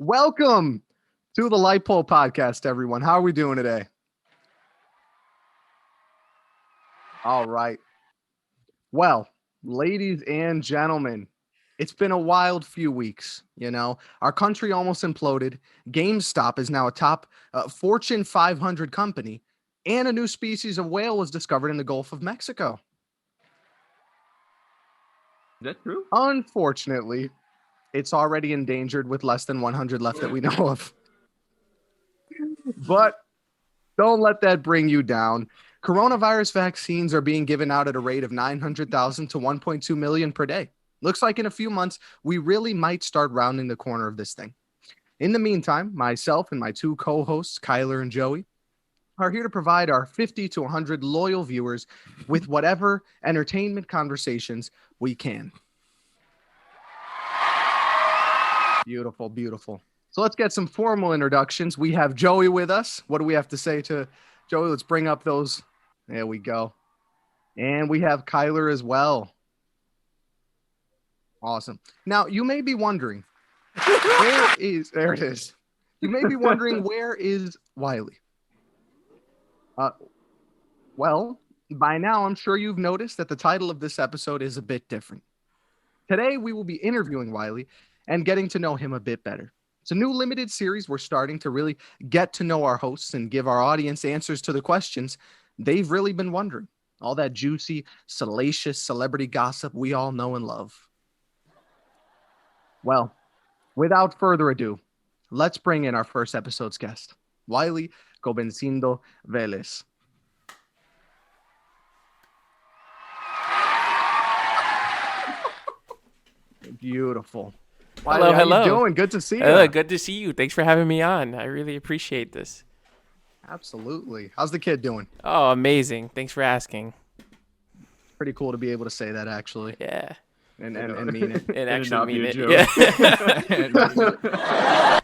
Welcome to the Light Pole Podcast, everyone. How are we doing today? All right. Well, ladies and gentlemen, it's been a wild few weeks. Our country almost imploded. GameStop is now a top Fortune 500 company, and a new species of whale was discovered in the Gulf of Mexico. Is that true? Unfortunately, it's already endangered with less than 100 left that we know of. But don't let that bring you down. Coronavirus vaccines are being given out at a rate of 900,000 to 1.2 million per day. Looks like in a few months, we really might start rounding the corner of this thing. In the meantime, myself and my two co-hosts, Kyler and Joey, are here to provide our 50 to 100 loyal viewers with whatever entertainment conversations we can. Beautiful, beautiful. So let's get some formal introductions. We have Joey with us. What do we have to say to Joey? Let's bring up those. There we go. And we have Kyler as well. Awesome. Now, you may be wondering, there it is. You may be wondering, where is Wylie? Well, by now, I'm sure you've noticed that the title of this episode is a bit different. Today, we will be interviewing Wylie and getting to know him a bit better. It's a new limited series. We're starting to really get to know our hosts and give our audience answers to the questions they've really been wondering. All that juicy, salacious celebrity gossip we all know and love. Well, without further ado, let's bring in our first episode's guest, Wylie Gobencindo Vélez. Beautiful. Hello, How you doing? Good to see you. Good to see you. Thanks for having me on. I really appreciate this. Absolutely. How's the kid doing? Oh, amazing. Thanks for asking. Pretty cool to be able to say that, actually. Yeah. And mean it. And actually mean it. Yeah.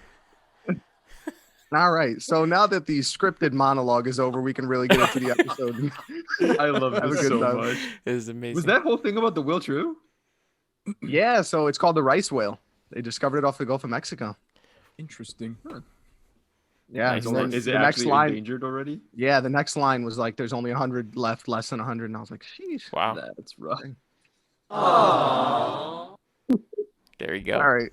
All right. So now that the scripted monologue is over, we can really get into the episode. I love this so much. It was amazing. Was that whole thing about the whale true? Yeah. So it's called the rice whale. They discovered it off the Gulf of Mexico. Interesting. Huh. Yeah. Nice. Is it the next actually line, endangered already? Yeah. The next line was like, there's only 100 left, less than 100. And I was like, sheesh. Wow. That's rough. Aww. There you go. All right.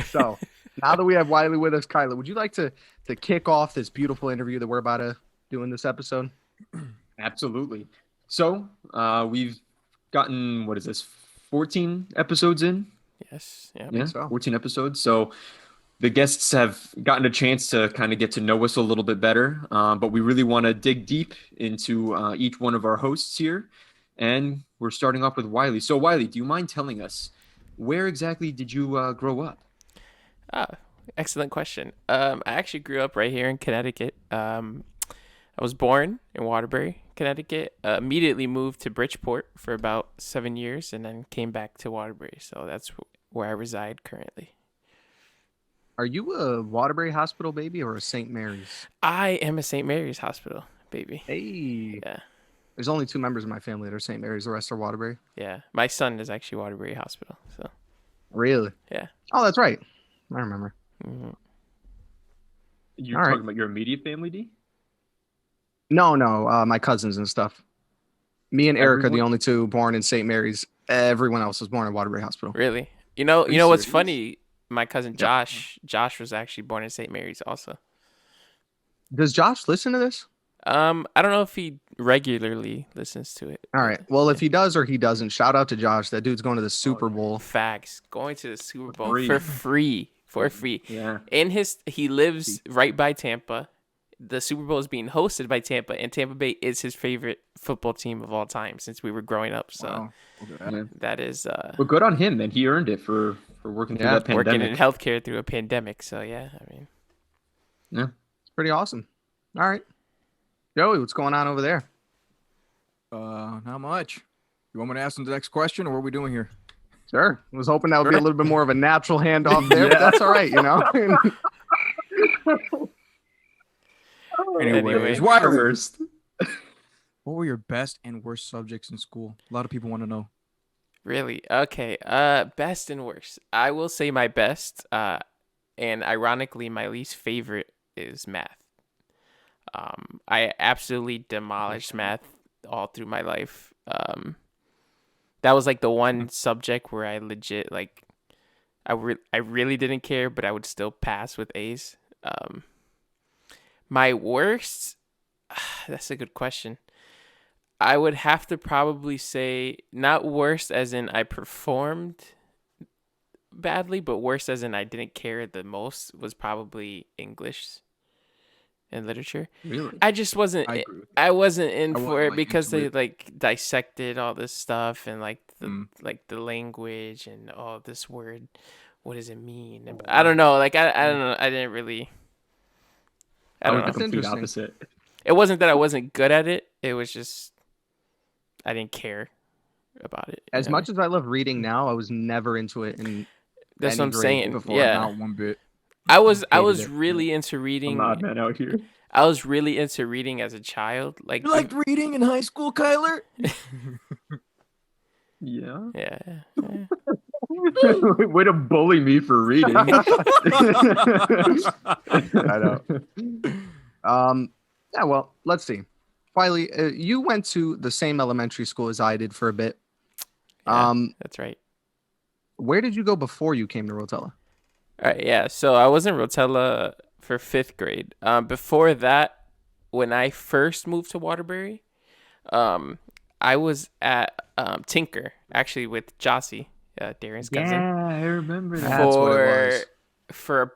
So now that we have Wylie with us, Kyler, would you like to kick off this beautiful interview that we're about to do in this episode? Absolutely. So we've gotten, 14 episodes in? Yes. Yeah. Yeah, so. 14 episodes. So the guests have gotten a chance to kind of get to know us a little bit better, but we really want to dig deep into each one of our hosts here. And we're starting off with Wylie. So Wylie, do you mind telling us, where exactly did you grow up? Excellent question. I actually grew up right here in Connecticut. I was born in Waterbury, Connecticut. Immediately moved to Bridgeport for about 7 years, and then came back to Waterbury. So that's where I reside currently. Are you a Waterbury Hospital baby or a St. Mary's? I am a St. Mary's Hospital baby. Hey. Yeah. There's only 2 members of my family that are St. Mary's. The rest are Waterbury. Yeah. My son is actually Waterbury Hospital. So. Really? Yeah. Oh, that's right. I remember. Mm-hmm. You're All talking right. about your immediate family, D? No, my cousins and stuff. Me and Eric are the Everyone? only 2 born in St. Mary's. Everyone else was born in Waterbury Hospital. Really? You know you what's serious? funny? My cousin Josh was actually born in St. Mary's also. Does Josh listen to this? I don't know if he regularly listens to it. All right. Well, if he does or he doesn't, shout out to Josh. That dude's going to the Super Bowl. Facts. Going to the Super Bowl free. for free. Yeah. He lives right by Tampa. The Super Bowl is being hosted by Tampa, and Tampa Bay is his favorite football team of all time since we were growing up. So Wow. Yeah. that is Well, good on him, man. He earned it for working through that pandemic. working in healthcare through a pandemic. So yeah, I mean, Yeah. It's pretty awesome. All right. Joey, what's going on over there? Not much. You want me to ask them the next question, or what are we doing here? Sure. I was hoping that would be a little bit more of a natural handoff there, but that's all right, Anyways, Why first? what were your best and worst subjects in school? A lot of people want to know. really? Okay. Best and worst. I will say my best. And ironically, my least favorite is math. I absolutely demolished math all through my life. That was like the one subject where I legit like I really didn't care, but I would still pass with A's. My worst, that's a good question. I would have to probably say not worst as in I performed badly, but worst as in I didn't care the most was probably English and literature. Really? I just wasn't. I agree with I wasn't in I for wasn't, it like, because into they it. like dissected all this stuff and like the language and this word. What does it mean? And I don't know. Like I don't know. I didn't really. I I don't was the know. That's complete interesting. opposite. It wasn't that I wasn't good at it. It was just I didn't care about it. As much as I love reading now, I was never into it in That's any what I'm grade saying. before. Yeah. Not one bit. I was Hated it. really into I'm reading. the odd man out here. I was really into reading as a child. Like You liked reading in high school, Kyler? Yeah. yeah. Way to bully me for reading. I know. Yeah, well, let's see. Wylie, you went to the same elementary school as I did for a bit. Yeah, that's right. Where did you go before you came to Rotella? All right, yeah. So I was in Rotella for 5th grade. Before that, when I first moved to Waterbury, I was at Tinker actually with Jossie, Darren's cousin. Yeah, I remember that. That's what it was. For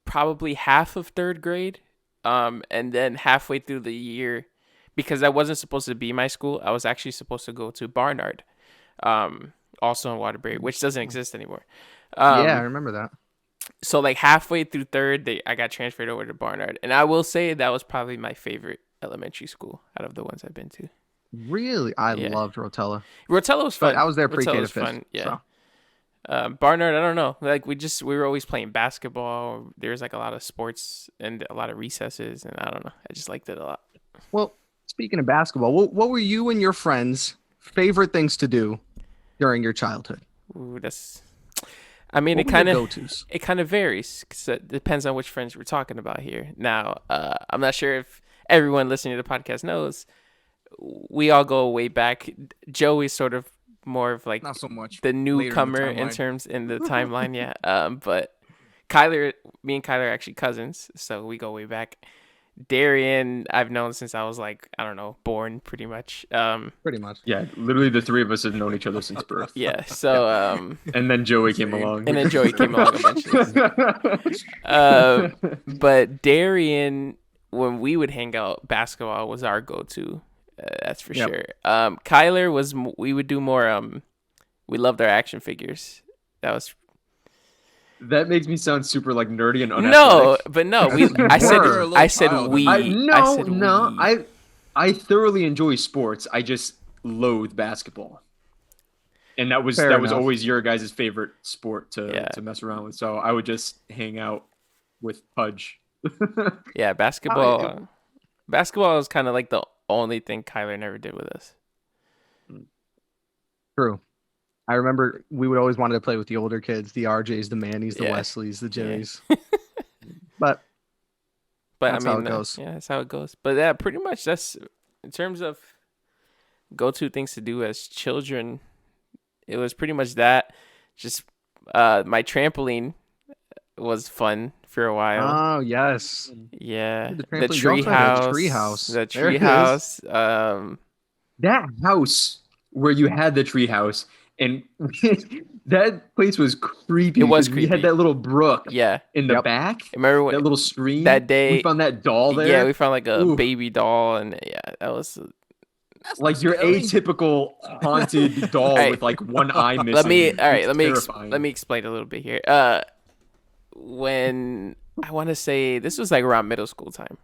probably half of 3rd grade, and then halfway through the year, because that wasn't supposed to be my school, I was actually supposed to go to Barnard, also in Waterbury, which doesn't exist anymore. Yeah, I remember that. So like halfway through 3rd, I got transferred over to Barnard, and I will say that was probably my favorite elementary school out of the ones I've been to. Really? I Yeah. loved Rotella. Rotella was fun. But I was there pre-K Rotella to was fifth. fun. Yeah. So. Barnard, I don't know. Like we were always playing basketball. There was like a lot of sports and a lot of recesses, and I don't know. I just liked it a lot. Well, speaking of basketball, what were you and your friends' favorite things to do during your childhood? Ooh, I mean, What it were your kind of go-tos? it kind of varies because it depends on which friends we're talking about here. Now, I'm not sure if everyone listening to the podcast knows. We all go way back. Joey's sort of more of like Not so much. the Later newcomer in the in timeline. terms in the timeline, yeah. But me and Kyler are actually cousins, so we go way back. Darrien, I've known since I was like, I don't know, born pretty much. Pretty much. Yeah, literally the three of us have known each other since birth. Yeah. So And then Joey came Same. along. and then Joey came along eventually. But Darrien, when we would hang out, basketball was our go-to. That's for Yep. sure. Kyler we would do more. We loved our action figures. That was That makes me sound super like nerdy and unathletic. no, but no. That's You're a little I said child. we. No, said no. we. I thoroughly enjoy sports. I just loathe basketball. And that was Fair that was enough. always your guys' favorite sport Yeah. to mess around with. So I would just hang out with Pudge. Yeah, basketball. Basketball is kind of like the only thing Kyler never did with us. True. I remember we would always wanted to play with the older kids, the RJs, the Mannies, the Yeah. Wesleys, the Jays. But But That's I how mean, it goes. yeah, that's how it goes. But yeah, pretty much that's in terms of go-to things to do as children. It was pretty much that. Just my trampoline was fun for a while. oh yes, Yeah, the the trampoline. You tree also had a house. treehouse. The There tree it is. house. That house where you had the treehouse and that place was creepy. It was because We had creepy. that little brook Yeah, in the Yep. back. remember when That little stream. that day- we found that doll there. Yeah, we found like a Ooh. baby doll, and yeah, that was. That's Like your scary. atypical haunted doll Alright. with like one eye missing. Let me It's terrifying. let me explain a little bit here. When I want to say this was like around middle school time.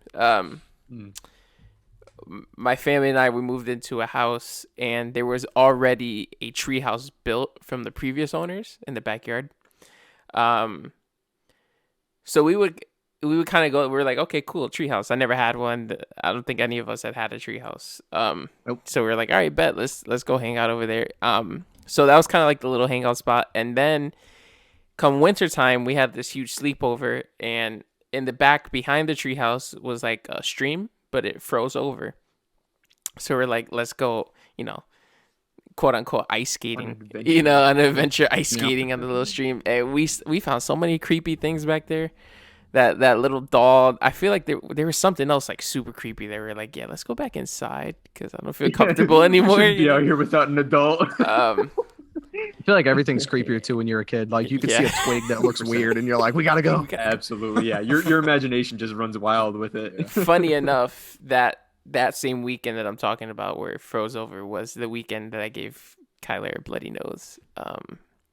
My family and we moved into a house, and there was already a tree house built from the previous owners in the backyard. So we would kind of go. We were like, okay, cool, tree house. I never had one. I don't think any of us had a tree house. Nope. So we were like, all right, bet let's go hang out over there. So that was kind of like the little hangout spot, and then come wintertime, we had this huge sleepover, and in the back behind the treehouse was like a stream, but it froze over. So we're like, let's go, quote unquote ice skating, an adventure ice skating on the little stream. And we found so many creepy things back there. That little doll. I feel like there was something else like super creepy. They were like, yeah, let's go back inside because I don't feel comfortable anymore. Shouldn't be out here without an adult. I feel like everything's creepier too when you're a kid. Like you can see a twig that looks weird, and you're like, we gotta go. Absolutely, yeah. Your imagination just runs wild with it. Funny enough, that same weekend that I'm talking about where it froze over was the weekend that I gave Kyler a bloody nose.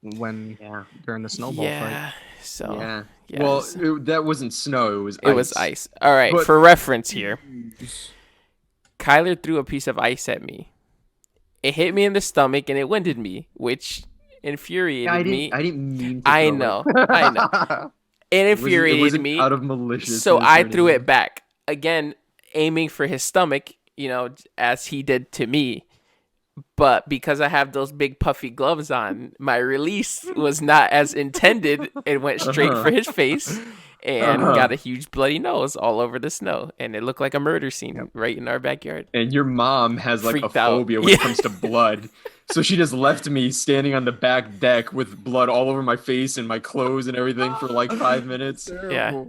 During the snowball fight. So yeah. Yes. Well, that wasn't snow. It was ice. It was ice. All right. For reference here, Kyler threw a piece of ice at me. It hit me in the stomach and it winded me, which infuriated me. I didn't mean to. I know. It infuriated me. Out of malicious. So I threw it back again, aiming for his stomach. As he did to me. But because I have those big puffy gloves on, my release was not as intended. It went straight for his face and got a huge bloody nose all over the snow. And it looked like a murder scene right in our backyard. And your mom has like Freaked a phobia out. when it comes to blood. So she just left me standing on the back deck with blood all over my face and my clothes and everything for like 5 minutes. Yeah.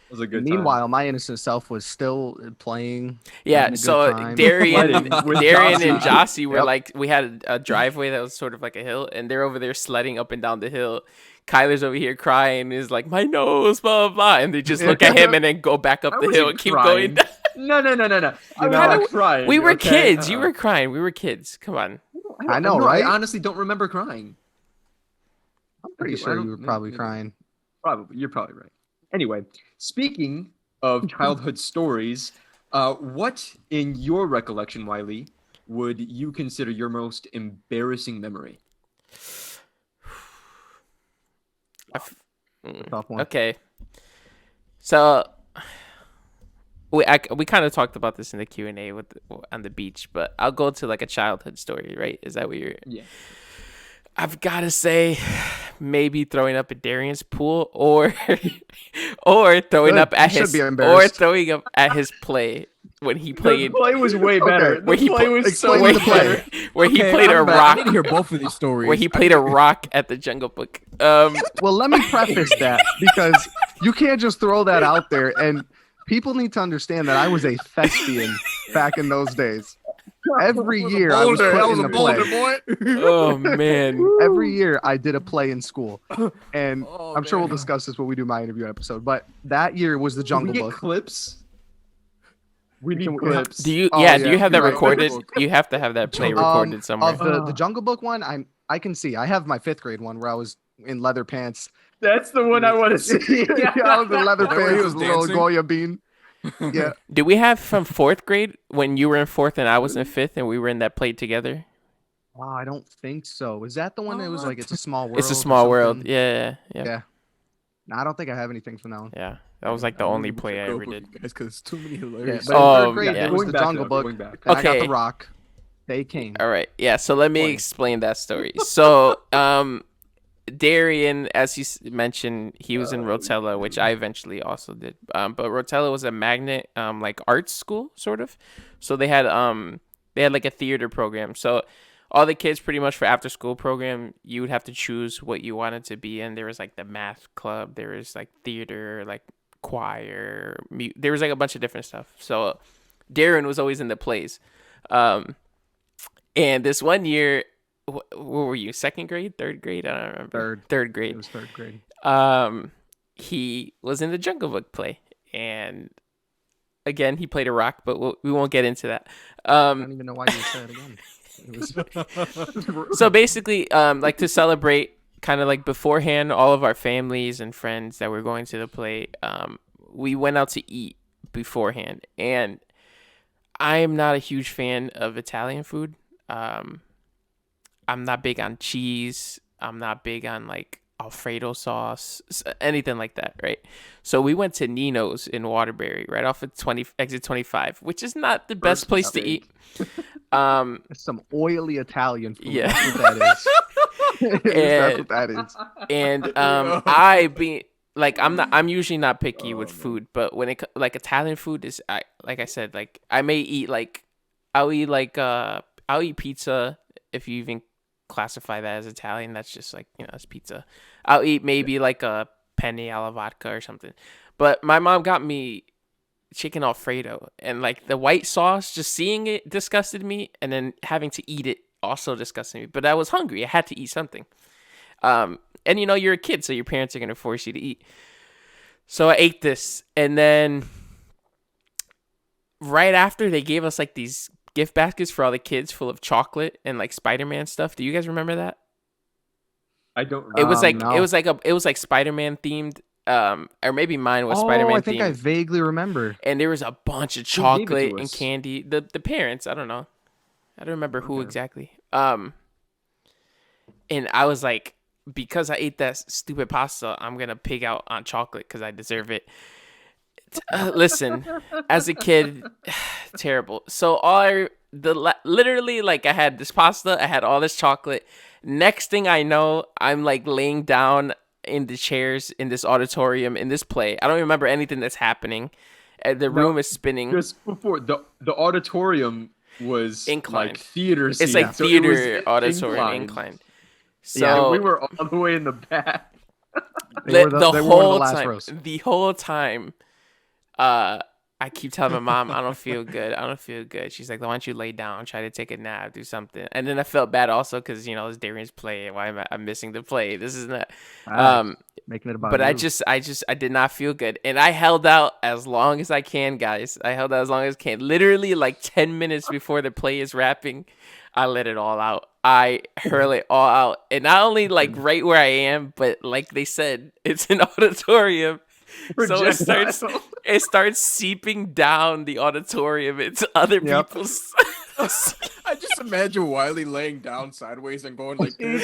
It was a good Meanwhile, time. my innocent self was still playing. Yeah, so Darrien and Jossie were like, we had a driveway that was sort of like a hill, and they're over there sledding up and down the hill. Kyler's over here crying, is like, my nose, blah, blah, blah. And they just look at him and then go back up the hill and keep going down. No. I'm not crying. We were kids. You were crying. We were kids. Come on. I know, right? I honestly don't remember crying. I'm pretty sure you were probably crying. Probably. You're probably right. Anyway, speaking of childhood stories, what in your recollection, Wylie, would you consider your most embarrassing memory? Tough one. Okay. So we kind of talked about this in the Q&A on the beach, but I'll go to like a childhood story, right? Is that what you're... Yeah. I've got to say, maybe throwing up at Darrien's pool, or throwing up at his play when he played. The play was way better. Where he played a rock. I need to hear both of these stories. Where he played a rock at the Jungle Book. Well, let me preface that because you can't just throw that out there, and people need to understand that I was a thespian back in those days. Every year I was put in a play. Oh man! Every year I did a play in school, and I'm sure we'll discuss this when we do my interview episode. But that year was the Jungle Book. Clips. We need clips. Do you? Do you have that recorded? You have to have that play recorded somewhere. Of the Jungle Book one, I can see. I have my 5th grade one where I was in leather pants. That's the one I want to see. I was in leather pants with a little Goya bean. Yeah. Did we have from 4th grade when you were in 4th and I was in 5th and we were in that play together? Oh, I don't think so. Is that the one that was like It's a Small World? It's a Small World. Yeah. No, I don't think I have anything from that one. Yeah, that was like the only play I ever did. Because too many hilarious. Yeah, but in 3rd grade, it was the Jungle Book. Going back. And I got the rock. They came. All right. Yeah. So let me explain that story. So, Darrien, as you mentioned, he was in Rotella, which I eventually also did. But Rotella was a magnet, like arts school, sort of. So they had like a theater program. So all the kids, pretty much for after school program, you would have to choose what you wanted to be in. There was like the math club, there was like theater, like choir, there was like a bunch of different stuff. So Darrien was always in the plays. And this one year, where were you? 2nd grade, 3rd grade? I don't remember. Third grade. It was 3rd grade. He was in the Jungle Book play, and again, he played a rock, but we won't get into that. I don't even know why you said it again. So basically, like to celebrate, kind of like beforehand, all of our families and friends that were going to the play, we went out to eat beforehand, and I am not a huge fan of Italian food. I'm not big on cheese. I'm not big on like Alfredo sauce, anything like that, right? So we went to Nino's in Waterbury, right off of exit 25, which is not the best place to eat. It's some oily Italian food. Yeah. That's what that is. That's what that is. And I'm usually not picky with food, but when it like Italian food is, like I said, like I may eat like I'll eat pizza, if you even classify that as Italian. That's just like, it's pizza. I'll eat maybe like a penne alla vodka or something. But my mom got me chicken Alfredo, and like the white sauce, just seeing it disgusted me, and then having to eat it also disgusted me. But I was hungry. I had to eat something. And you're a kid, so your parents are going to force you to eat. So I ate this, and then right after, they gave us like these gift baskets for all the kids full of chocolate and like Spider-Man stuff. Do you guys remember that? I don't remember. It was like Spider-Man themed, or maybe mine was Spider-Man themed. I think I vaguely remember. And there was a bunch of chocolate and candy. The parents, I don't know. I don't remember who exactly. And I was like, because I ate that stupid pasta, I'm going to pig out on chocolate because I deserve it. Listen, as a kid, terrible. So literally, like, I had this pasta, I had all this chocolate. Next thing I know, I'm like laying down in the chairs in this auditorium in this play. I don't remember anything that's happening. The room is spinning. Just before the auditorium was inclined. Like theater seat. It's like theater auditorium inclined. So we were all the way in the back. The whole time, I keep telling my mom, I don't feel good. She's like, why don't you lay down, try to take a nap, do something. And then I felt bad also because, it's Darrien's play. Why am I missing the play? This is not making it about but you. I did not feel good. And I held out as long as I can, guys. I held out as long as I can. Literally like 10 minutes before the play is wrapping, I let it all out. I hurl it all out. And not only like right where I am, but like they said, it's an auditorium. So it starts seeping down the auditorium into other people's. I just imagine Wylie laying down sideways and going like this.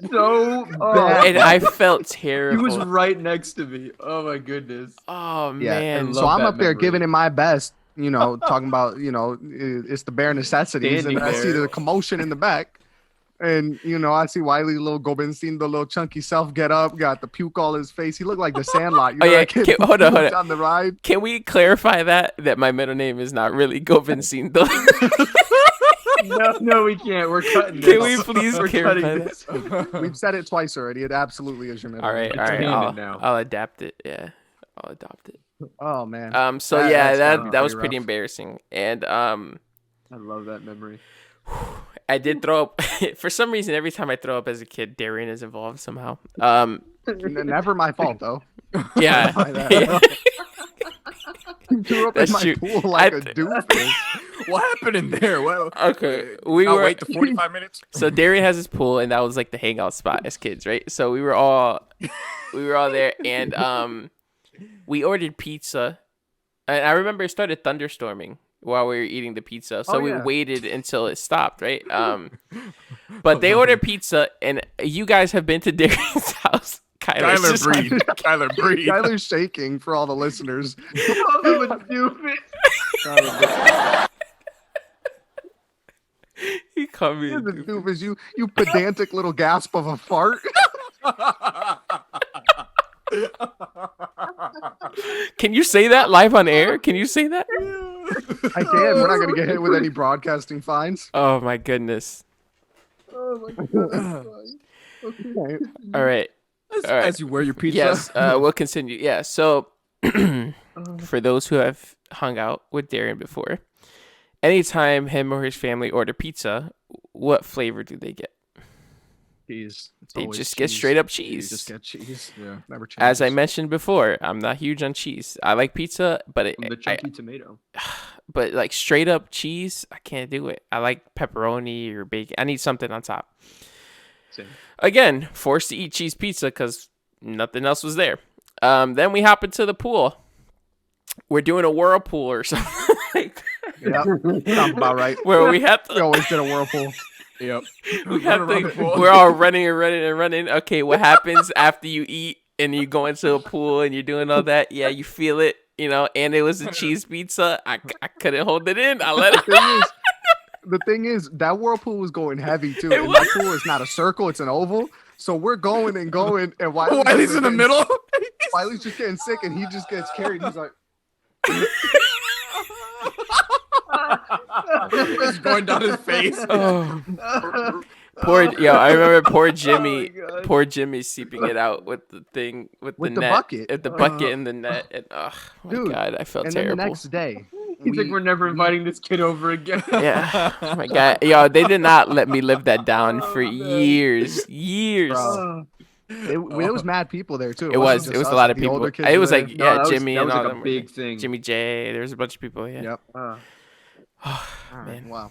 So bad. And I felt terrible. He was right next to me. Oh my goodness. Oh man. So I'm up there giving it my best, talking about, it's the bare necessities. And I see the commotion in the back. And, I see Wylie, little Gobenstein, the little chunky self get up, got the puke all his face. He looked like the Sandlot. Hold on. On the ride. Can we clarify that my middle name is not really Gobenstein? No, we can't. We're cutting this. Can we please clarify that? We've said it twice already. It absolutely is your middle name. All right. I'll adapt it. Yeah, I'll adopt it. Oh man. That was pretty embarrassing. And I love that memory. I did throw up. For some reason, every time I throw up as a kid, Darrien is involved somehow. Never my fault though. Yeah. You threw up in my pool like a doofus. What happened in there? Well, okay, wait the 45 minutes. So Darrien has his pool, and that was like the hangout spot as kids, right? So we were all there, and we ordered pizza, and I remember it started thunderstorming while we were eating the pizza, so we waited until it stopped, right? But they ordered pizza, and you guys have been to Darrien's house. Kyler breathe. Kyler's shaking for all the listeners. He coming. Doofus, you pedantic little gasp of a fart. Can you say that live on air? Can you say that? I can. We're not going to get hit with any broadcasting fines. Oh my goodness. Oh my god. Okay. All right. As you wear your pizza. Yes, we'll continue. Yeah, so for those who have hung out with Darrien before, anytime him or his family order pizza, what flavor do they get? Cheese. They just get straight up cheese. Just get cheese. Yeah, never change. As I mentioned before, I'm not huge on cheese. I like pizza, but the chunky tomato. But like straight up cheese, I can't do it. I like pepperoni or bacon. I need something on top. Same. Again, forced to eat cheese pizza because nothing else was there. Then we hop into the pool. We're doing a whirlpool or something like that. Yeah, sounds about right. Where we have to. We always did a whirlpool. Yep. We're all running. Okay, what happens after you eat and you go into a pool and you're doing all that? Yeah, you feel it, and it was a cheese pizza. I couldn't hold it in. I let it. the thing is, that whirlpool was going heavy too. It And was. that pool is not a circle; it's an oval. So we're going and going, and Wiley's in the middle. Wiley's just getting sick, and he just gets carried. He's like, It's going down his face. Oh. I remember poor Jimmy. God. Poor Jimmy seeping it out with the thing with With the the net, bucket. at the bucket in the net, and oh my Dude, god, I felt and then terrible. the next day, He's like, we're never inviting this kid over again. Yeah, oh my god, they did not let me live that down for years. Bro. It was mad people there too. It was wasn't just a us, lot of the people. older kids It was were like there. yeah, that Jimmy was and all like them a were big there. thing. Jimmy J. There was a bunch of people. Yeah. Yep. Oh, Man, man, wow.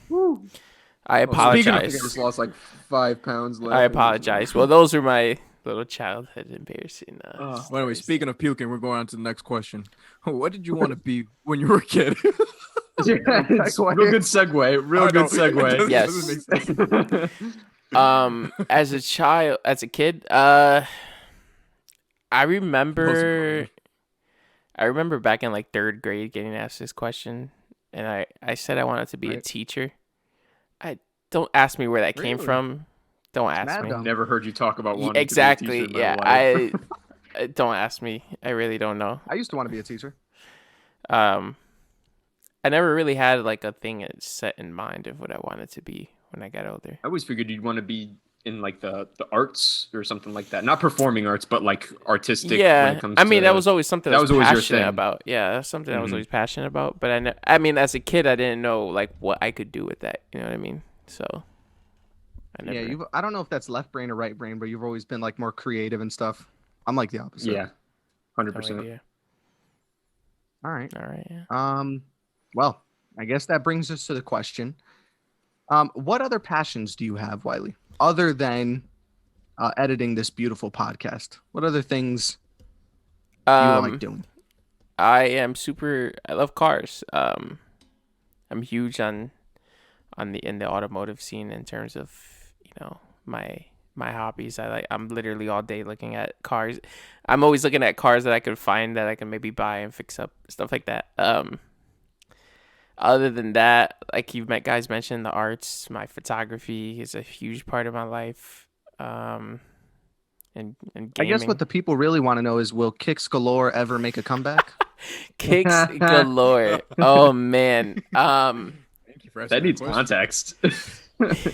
I Speaking of, I apologize. just lost like 5 pounds left. I apologize. Well, those were my little childhood embarrassing. Well, anyway, stories. speaking of puking, we're going on to the next question. What did you want to be when you were a kid? Real good segue. Real I good know. segue. Yes. Doesn't make sense. As a child, as a kid, I remember back in like 3rd grade getting asked this question, and I said I wanted to be a Right. teacher. Don't ask me where that came Really? from. Don't ask mad me. dumb. Never heard you talk about wanting Exactly. to be a teacher in Yeah. my life. Don't ask me. I really don't know. I used to want to be a teacher. I never really had like a thing set in mind of what I wanted to be when I got older. I always figured you'd want to be in like the arts or something like that. Not performing arts, but like artistic. When Yeah, it comes I mean to, that was always something that I was was always your passionate thing. about. Yeah, that's something I was Mhm. always passionate about. But I mean, as a kid, I didn't know like what I could do with that. You know what I mean? So I never. Yeah, I don't know if that's left brain or right brain, but you've always been like more creative and stuff. I'm like the opposite. Yeah, no 100%. idea. All right. All right. Yeah. Well, I guess that brings us to the question. What other passions do you have, Wylie, other than editing this beautiful podcast? What other things do you like doing? I love cars. I'm huge in the automotive scene in terms of, my hobbies. I'm literally all day looking at cars. I'm always looking at cars that I can find that I can maybe buy and fix up, stuff like that. Other than that, like guys mentioned, the arts, my photography is a huge part of my life. And gaming. I guess what the people really want to know is, will Kicks Galore ever make a comeback? Kicks galore. Oh man. Thank you for asking That needs question. context.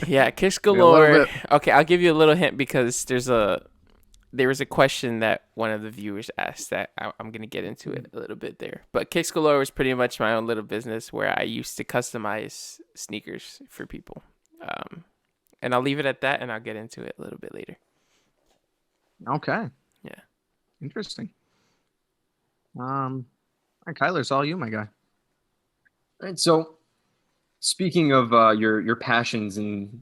Yeah, Kicks a little galore. bit. Okay, I'll give you a little hint because there was a question that one of the viewers asked that I'm gonna get into it a little bit there. But Kicks galore was pretty much my own little business where I used to customize sneakers for people. And I'll leave it at that, and I'll get into it a little bit later. Okay. Yeah. Interesting. All right, Kyler, it's all you, my guy. All right, so speaking of your passions and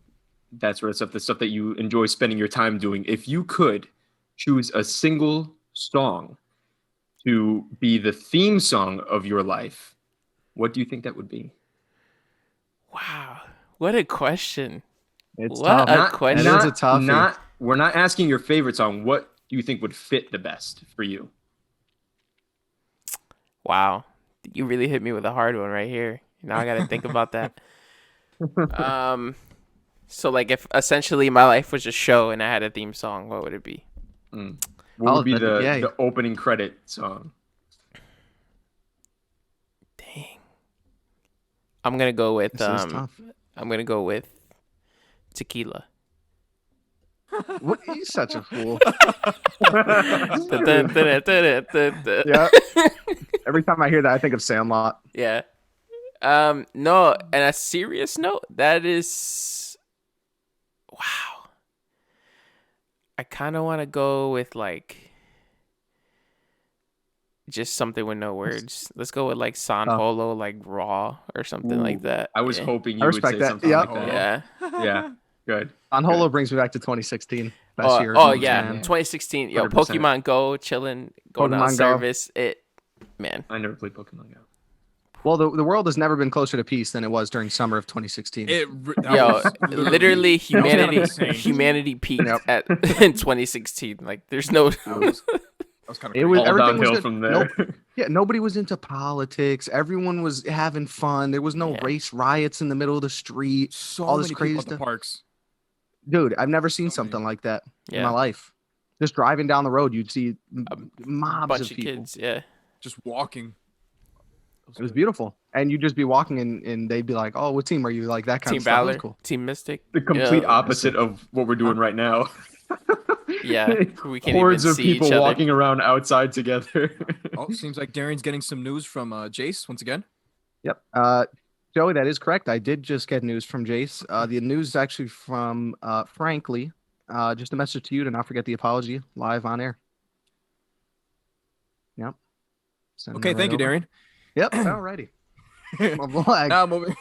that sort of stuff, the stuff that you enjoy spending your time doing, if you could choose a single song to be the theme song of your life, what do you think that would be? Wow, what a question! It's What tough. a question. It is a toughie. We're not asking your favorite song. What do you think would fit the best for you? Wow, you really hit me with a hard one right here. Now I got to think about that. So like if essentially my life was a show and I had a theme song, what would it be? What would be yeah. the opening credit song? Dang. I'm gonna go with This is tough. I'm gonna go with Tequila. What? He's such a fool. Yeah. Yeah. Every time I hear that, I think of Sandlot. Yeah. No, and a serious note, that is wow. I kind of want to go with like just something with no words. Let's go with like San Holo, like Raw or something like that. I was Yeah. hoping I you would respect say that. something Yep. like that. Yeah. Yeah, good. On Holo brings me back to 2016. Best year. Oh of yeah, man. 2016. Yo, 100%. Pokemon Go, chilling, going on Pokemon Go. service. Man. I never played Pokemon Go. Well, the world has never been closer to peace than it was during summer of 2016. Yo, literally humanity insane. humanity peaked Yep. at in 2016. Like there's no was kind of It crazy. was All everything was downhill good. from Nope. there. Yeah, nobody was into politics. Everyone was having fun. There was no Yeah. race riots in the middle of the street. So all this many crazy people at the stuff. parks. Dude, I've never seen So many. something like that in my Yeah. life. Just driving down the road, you'd see mobs Bunch of of people. kids. Yeah. Just walking. It was beautiful. And you'd just be walking and they'd be like, "Oh, what team are you?" Like that kind Team of stuff. It was Valor. cool. Team Mystic. The complete Yeah. opposite of what we're doing right now. Yeah. We can't Hordes even of see people each other. walking around outside together. Oh, seems like Darren's getting some news from Jace once again. Yep. Joey, that is correct. I did just get news from Jace. The news is actually from Frankly. Just a message to you to not forget the apology live on air. Yep. Sending Okay, that thank you, over. Darren. Yep. Alrighty. My flag. Now moving.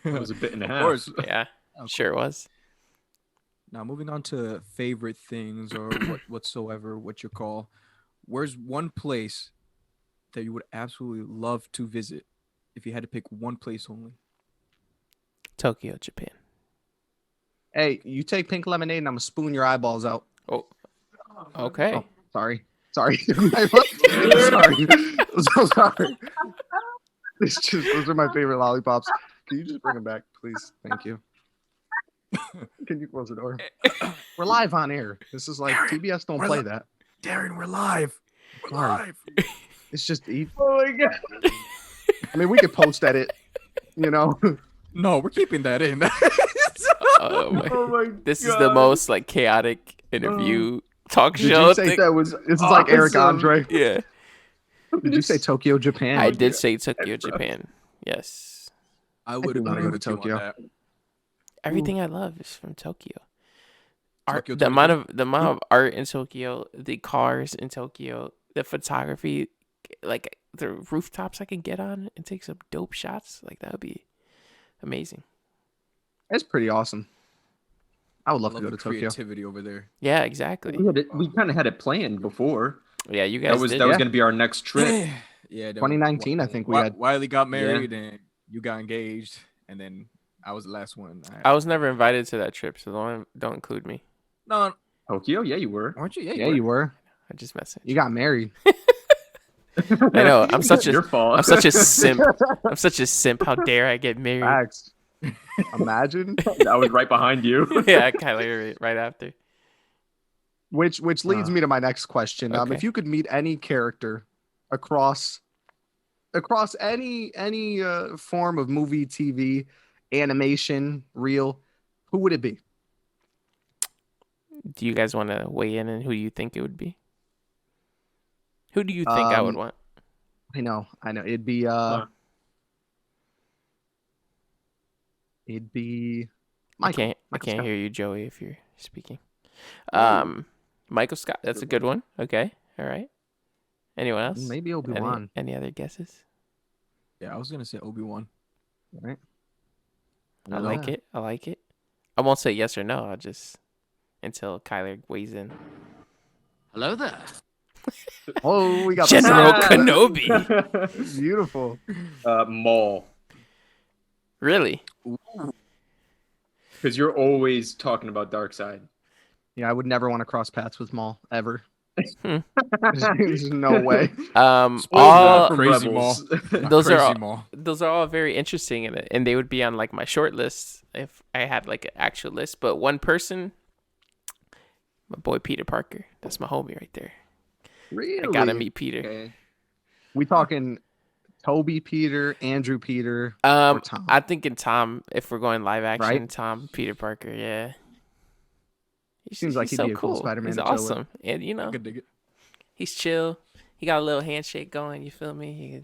That was a bit and a Of half. course. Yeah. Oh, Sure was. Now moving on to favorite things or whatsoever what you call. Where's one place that you would absolutely love to visit if you had to pick one place only? Tokyo, Japan. Hey, you take pink lemonade and I'm gonna spoon your eyeballs out. Oh. Okay. Oh, sorry. Sorry. Sorry. I'm so sorry. Those are my favorite lollipops. Can you just bring them back, please? Thank you. Can you close the door? We're live on air. This is like TBS don't We're play li- that. Darren, we're live. We're Sorry. live. It's just eat. Oh my god. I mean, we could post edit, you know. No, we're keeping that in. Oh my. Oh my This is god. the most like chaotic interview talk Did show you say thing. that was? This is like Eric Awesome. Andre. Yeah. Did you say Tokyo, Japan? I did say Tokyo, Japan. Yes. I would do wanna agree go to with you on Tokyo. that. Everything I love is from Tokyo. Art, Tokyo, the amount Tokyo. of the amount of art in Tokyo, the cars in Tokyo, the photography, like the rooftops I can get on and take some dope shots, like that would be amazing. It's pretty awesome. I would I love love to go the to Tokyo. creativity over there. Yeah, exactly. We kind of had it planned before. Yeah, you guys That was did. that was Yeah. going to be our next trip. Yeah, 2019, I think we had. Wylie got married and you got engaged, and then I was the last one. I was never invited to that trip, so don't include me. No, Tokyo, yeah, you were. weren't you? Yeah, you were. I just messaged. You got married. I know. I'm such Your a fault. I'm such a simp. I'm such a simp. How dare I get married? Facts. Imagine. I was right behind you. Yeah, Kyler right after. Which leads me to my next question. Okay. If you could meet any character across any form of movie, TV, animation, reel, who would it be? Do you guys want to weigh in on who you think it would be? Who do you think I would want? I know. It'd be Michael. I can't Scott. hear you, Joey, if you're speaking. Michael Scott. That's a good one. Okay. All right. Anyone else? Maybe Obi-Wan. Any other guesses? Yeah, I was gonna say Obi-Wan. Right. I like it. I like it. I won't say yes or no. I'll just until Kyler weighs in. Hello there. Oh, we got General the Kenobi. Beautiful. Maul. Really? Because you're always talking about Dark Side. Yeah, I would never want to cross paths with Maul ever. Hmm. There's no way. All All from Crazy Rebels. those are Crazy all, Maul. those are all very interesting, and they would be on like my short list if I had like an actual list. But one person, my boy Peter Parker. That's my homie right there. Really? I gotta meet Peter. Okay. We talking Toby Peter, Andrew Peter, or Tom? I'm thinking Tom. If we're going live action, Right? Tom Peter Parker. Yeah. Seems like he'd be a cool Spider-Man He's to chill with. awesome, and you I know could dig it. he's chill. He got a little handshake going. You feel me? He's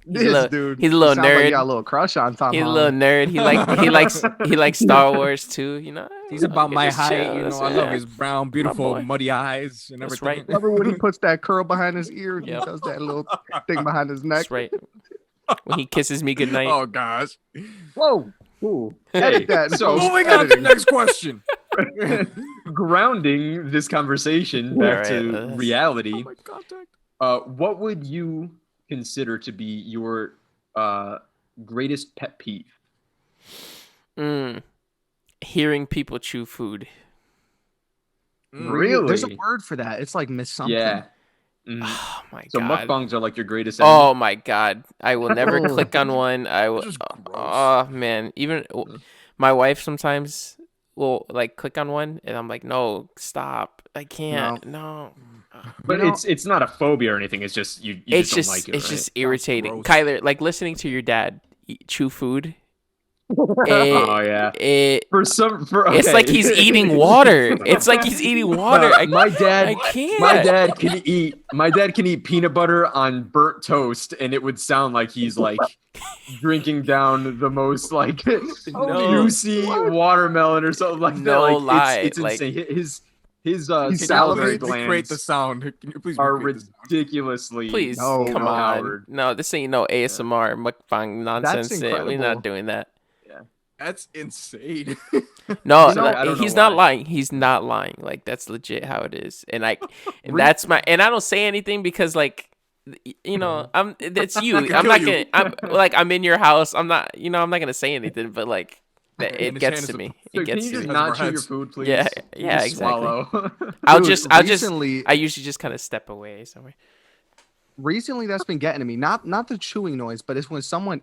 This a little, dude. He's a little sounds like nerd. he got a little crush on Tom He's a Holland. little nerd. He likes Star Wars too. You know. He's about my Just height. chill. You know, That's I love right. his brown, beautiful, boy. muddy eyes and That's everything. right. Remember when he puts that curl behind his ear and Yep. he does that little thing behind his neck? That's right. When he kisses me goodnight. Oh gosh. Whoa. Ooh. Hey, Edit that. so Moving on to the editing. next question. Grounding this conversation back Alright, to let's- reality. My contact. What would you consider to be your greatest pet peeve? Hearing people chew food. Really? There's a word for that. It's like miss something. Yeah. Oh my So god. mukbangs are like your greatest enemy. Oh my god. I will never Oh. click on one. I will. Just gross. Oh man. Even my wife sometimes will like click on one, and I'm like, no, stop. I can't. No. But it's not a phobia or anything. It's just you It's just don't like it, it's right? just irritating. gross. Kyler, like listening to your dad chew food. Oh yeah. It's like he's eating water. It's like he's eating water. My dad can eat peanut butter on burnt toast, and it would sound like he's like drinking down the most like juicy watermelon or something like that. No Like lie. it's Like, insane. His Can salivary you recreate the glands sound? Can you please are recreate the sound? ridiculously please, No, come no, on. Howard. No, this ain't no ASMR mukbang nonsense. We're incredible. not doing that. That's insane. No, You know, I don't know he's not why. lying. He's not lying. Like that's legit how it is. And that's my. And I don't say anything because like, it's you. can I'm kill not you. gonna. I'm in your house. I'm not. I'm not gonna say anything. But like, And it his gets hand to is me. So It can gets you to just me. not chew your heads. food, please? Yeah, Just exactly. swallow. I'll Dude, just. recently- I usually just kind of step away somewhere. Recently, that's been getting to me. Not the chewing noise, but it's when someone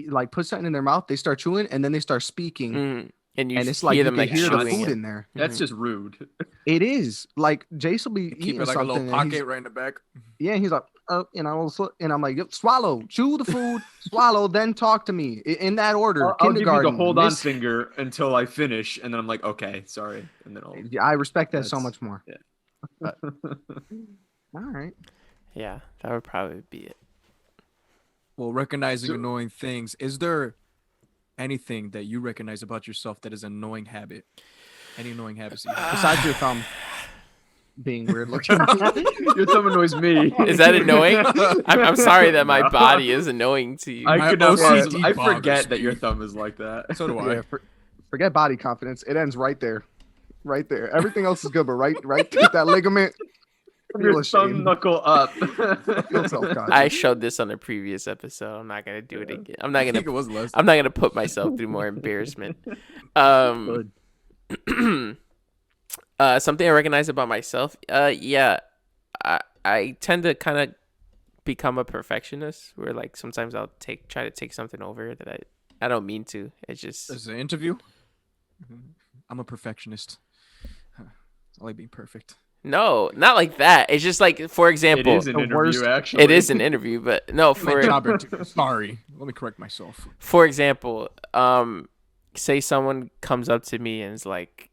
like puts something in their mouth, they start chewing, and then they start speaking, And you and it's hear like you them can like hear the chewing food it. in there. That's just rude. It is like Jace will be Keep eating it like a something, little and he's, pocket right in the back. yeah, he's like, and I'm like, "Yep, swallow, chew the food, swallow, then talk to me in that order. I'll give you the Kindergarten, hold on miss- finger until I finish, and then I'm like, okay, sorry, and then I'll. I respect that so That's- much more. yeah. But, all right. Yeah, that would probably be it. Well, recognizing So- annoying things. Is there anything that you recognize about yourself that is an annoying habit? Any annoying habits that you have? Besides your thumb being weird looking. Your thumb annoys me. Is that annoying? I'm sorry that my No. body is annoying to you. I My could not. OCD I bothers forget that me. your thumb is like that. So do I. Yeah, forget body confidence. It ends right there. Right there. Everything else is good, but right that ligament. Your Feel thumb ashamed. knuckle up. Feel self-conscious. I showed this on a previous episode. I'm not gonna do it again. I'm not I think it gonna. was less. I'm not gonna put myself through more embarrassment. Good. Something I recognize about myself. Yeah, I tend to kind of become a perfectionist. Where like sometimes I'll try to take something over that I don't mean to. It's just This is an interview. I'm a perfectionist. I like being perfect. no, not like that. It's just like, for It example, is an the interview, worst- actually. it is an interview, but no, My job interview. Sorry. Let me correct myself. for example, say someone comes up to me and is like,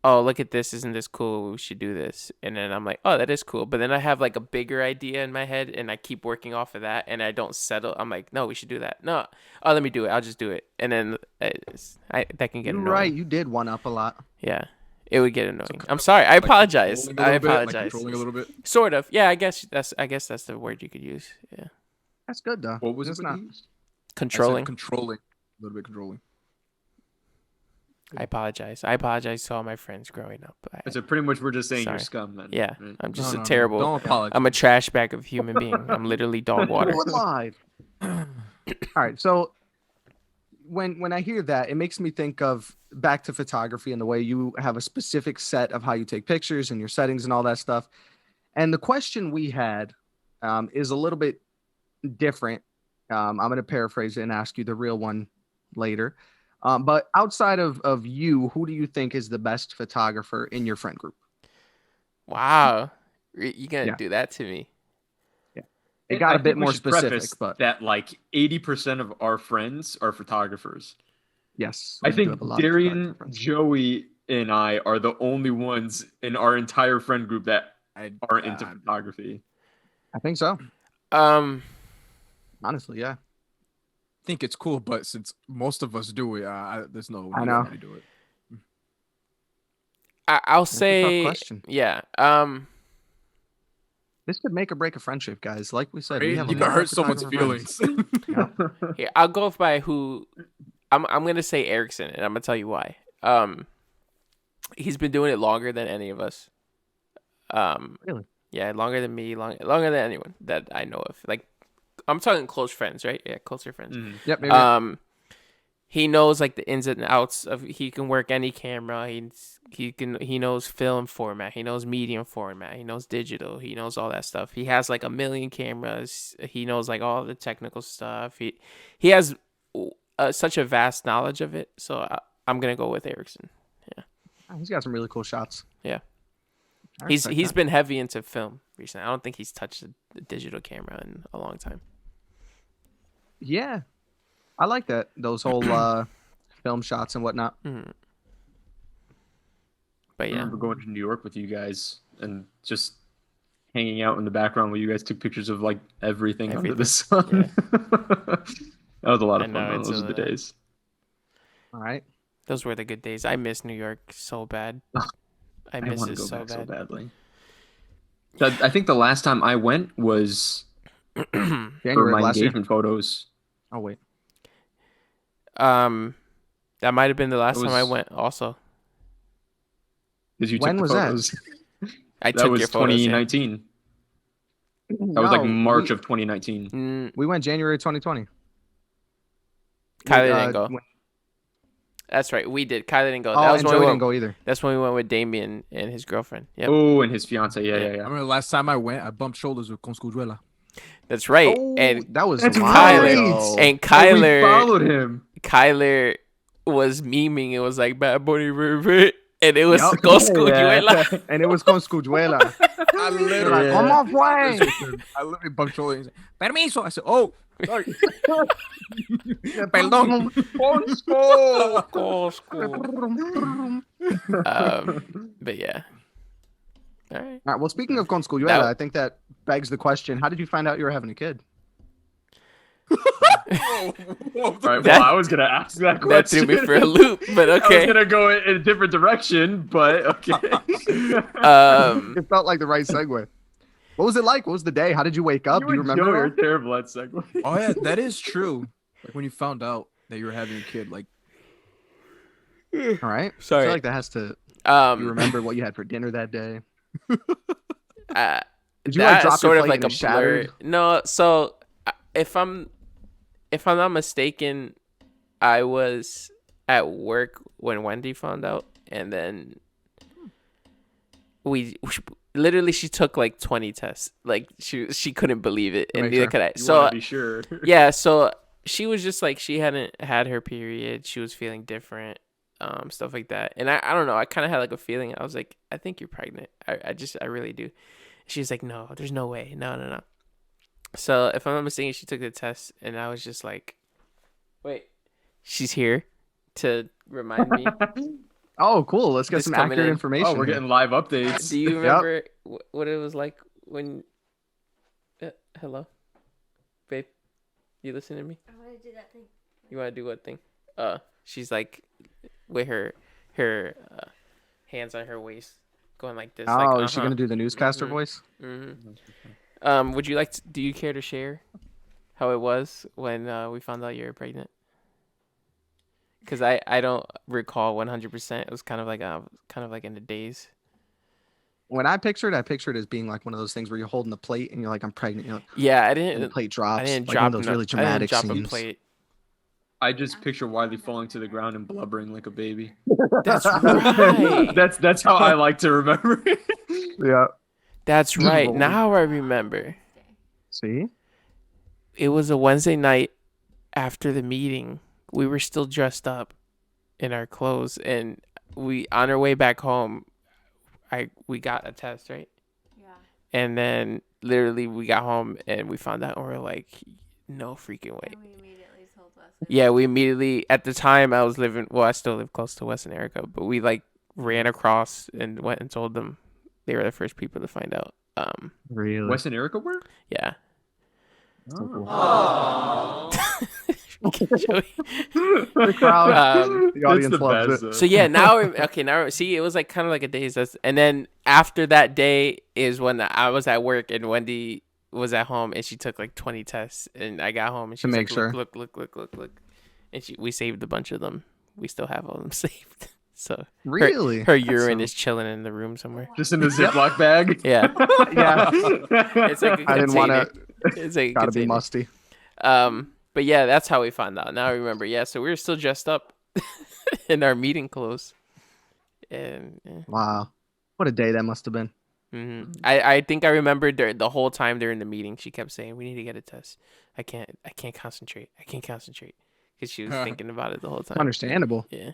"Oh, look at this! Isn't this cool? We should do this." And then I'm like, "Oh, that is cool." But then I have like a bigger idea in my head, and I keep working off of that, and I don't settle. I'm like, "No, we should do that." No, oh, let me do it. I'll just do it, and then that can get You're annoying. right. You did one up a lot. Yeah, it would get annoying. I'm sorry. I apologize. Controlling a I little bit, like apologize. controlling a little bit. Sort of. Yeah, I guess that's the word you could use. Yeah, That's good though. What was It's it? not. I said controlling. controlling. A little bit controlling. I apologize. I apologize to all my friends growing up. So pretty much we're just saying Sorry. you're scum then. Yeah, right? I'm just No, a no, terrible. Don't apologize. I'm a trash bag of human being. I'm literally dog water. We're live. All right. So when I hear that, it makes me think of back to photography and the way you have a specific set of how you take pictures and your settings and all that stuff. And the question we had is a little bit different. I'm going to paraphrase it and ask you the real one later. But outside of you, who do you think is the best photographer in your friend group? Wow, you gonna Yeah. do that to me? It got I a bit think we more should specific, preface but that like 80% of our friends are photographers. yes. I we do think have a lot of Darrien, photographer friends. Joey, and I are the only ones in our entire friend group that are into photography. I think so. Honestly, yeah. think it's cool, but since most of us do it, there's no I need know. for me to do it. I'll That's a tough say, question. yeah. This could make or break a friendship, guys. Like we said, we Right? have You a can lot hurt of someone's photographer feelings. friends. Here, I'll go by who. I'm gonna say Erickson, and I'm gonna tell you why. He's been doing it longer than any of us. Really? Yeah, longer than me, longer than anyone that I know of. Like, I'm talking close friends, right? Yeah, closer friends. Mhm. Yep. Maybe. he knows like the ins and outs of. He can work any camera. He knows film format. He knows medium format. He knows digital. He knows all that stuff. He has like a million cameras. He knows like all the technical stuff. He has such a vast knowledge of it. So I'm gonna go with Erickson. Yeah, He's got some really cool shots. yeah. I He's respect that. been heavy into film recently. I don't think he's touched the digital camera in a long time. Yeah, I like that. Those whole film shots and whatnot. But I yeah, remember going to New York with you guys and just hanging out in the background where you guys took pictures of like everything under the sun. Yeah. That was a lot of I fun. know, Those are the days. All right. those were the good days. I miss New York so bad. I miss want to it go so back bad. so badly. I think the last time I went was for January my last year. engagement photos. Oh wait. That might have been the last time I was- went. Also, Because you When took was the that? photos. I That took was your photos. 2019. That was like No, March of 2019. Yeah. We went January 2020. Kylie didn't go. when- That's right. We did. Kylie didn't go. Oh, That was and when Joey we didn't went. go either. That's when we went with Damien and his girlfriend. Yep. Oh, and his fiance. Yeah, Yeah. yeah, I yeah. remember last time I went, I bumped shoulders with Conscujuela. That's right. Oh, And that was That's Kyler- right. and Oh, Kyler- we followed him. Kyler was memeing. It was like Bad Bunny, and it was Yup. Coscujuela. and it was con Scujuela. I literally, Like, Yeah. ¿Cómo fue? I literally bumped shoulders. Permiso. I said, oh, sorry. Perdón. But yeah. All right. All right, well, speaking of con Scujuela, That- I think that begs the question: how did you find out you were having a kid? All right, That- well, I was gonna ask that question. That threw me for a loop, but I was okay. gonna go in a different direction, but okay. It felt like the right segue. What was it like? What was the day? How did you wake up? Do you remember? You're it all? terrible at segue. Oh yeah, that is true. Like when you found out that you were having a kid, like All right. I Sorry. feel like that has to. You Um, remember what you had for dinner that day? Did you that's like drop sort your of plate like and a it shattered? blur. No, so if I'm not mistaken, I was at work when Wendy found out, and then literally she took like 20 tests. Like she couldn't believe it, To and make neither sure. could I. You So want to be sure. yeah, so she was just like she hadn't had her period. She was feeling different, stuff like that. And I don't know. I kind of had like a feeling. I was like, I think you're pregnant. I really do. She's like, no, there's no way. No. So if I'm not mistaken, she took the test, and I was just like, wait, she's here to remind me. Oh, cool. Let's get Just some coming accurate in. information. Oh, we're here. getting live updates. Do you remember what it was like when? Hello, babe, you listening to me? I want to do that thing. You want to do what thing? She's like with her hands on her waist, going like this. Oh, like, is she gonna do the newscaster voice? Would you do you care to share how it was when we found out you were pregnant? Because I don't recall 100%. It was kind of like in the days. When I pictured it as being like one of those things where you're holding the plate and you're like, I'm pregnant. You're like, Yeah, I and the didn't. plate drops. I didn't like drop one of those really dramatic a scenes. plate. I just picture Wylie falling to the ground and blubbering like a baby. That's right. That's how I like to remember it. Yeah. That's right. Roll. Now I remember. See? It was a Wednesday night after the meeting. We were still dressed up in our clothes, and we on our way back home. We got a test, right? Yeah. And then literally we got home and we found out, and we're like, no freaking way. And we immediately told Wes. Yeah, we immediately, at the time I still live close to Wes and Erica, but we like ran across and went and told them. They were the first people to find out. Really? Wes and Erica were? Yeah. The crowd, the audience It's the loves best, it. though. So yeah, now see, it was like kind of like a daze. And then after that day is when I was at work and Wendy was at home and she took like 20 tests, and I got home and she To was make like, sure. look, and we saved a bunch of them. We still have all of them saved. So Really? her urine That's is chilling in the room somewhere. Just in a Ziploc bag? Yeah, Yeah. it's like a I didn't want container. to. It's like a Gotta be container. musty. But But yeah, that's how we found out. Now I remember. Yeah, so we were still dressed up in our meeting clothes. And Wow. What a day that must have been. I think I remember the whole time during the meeting, she kept saying, "We need to get a test. I can't concentrate. I can't concentrate," because she was thinking about it the whole time. Understandable. Yeah.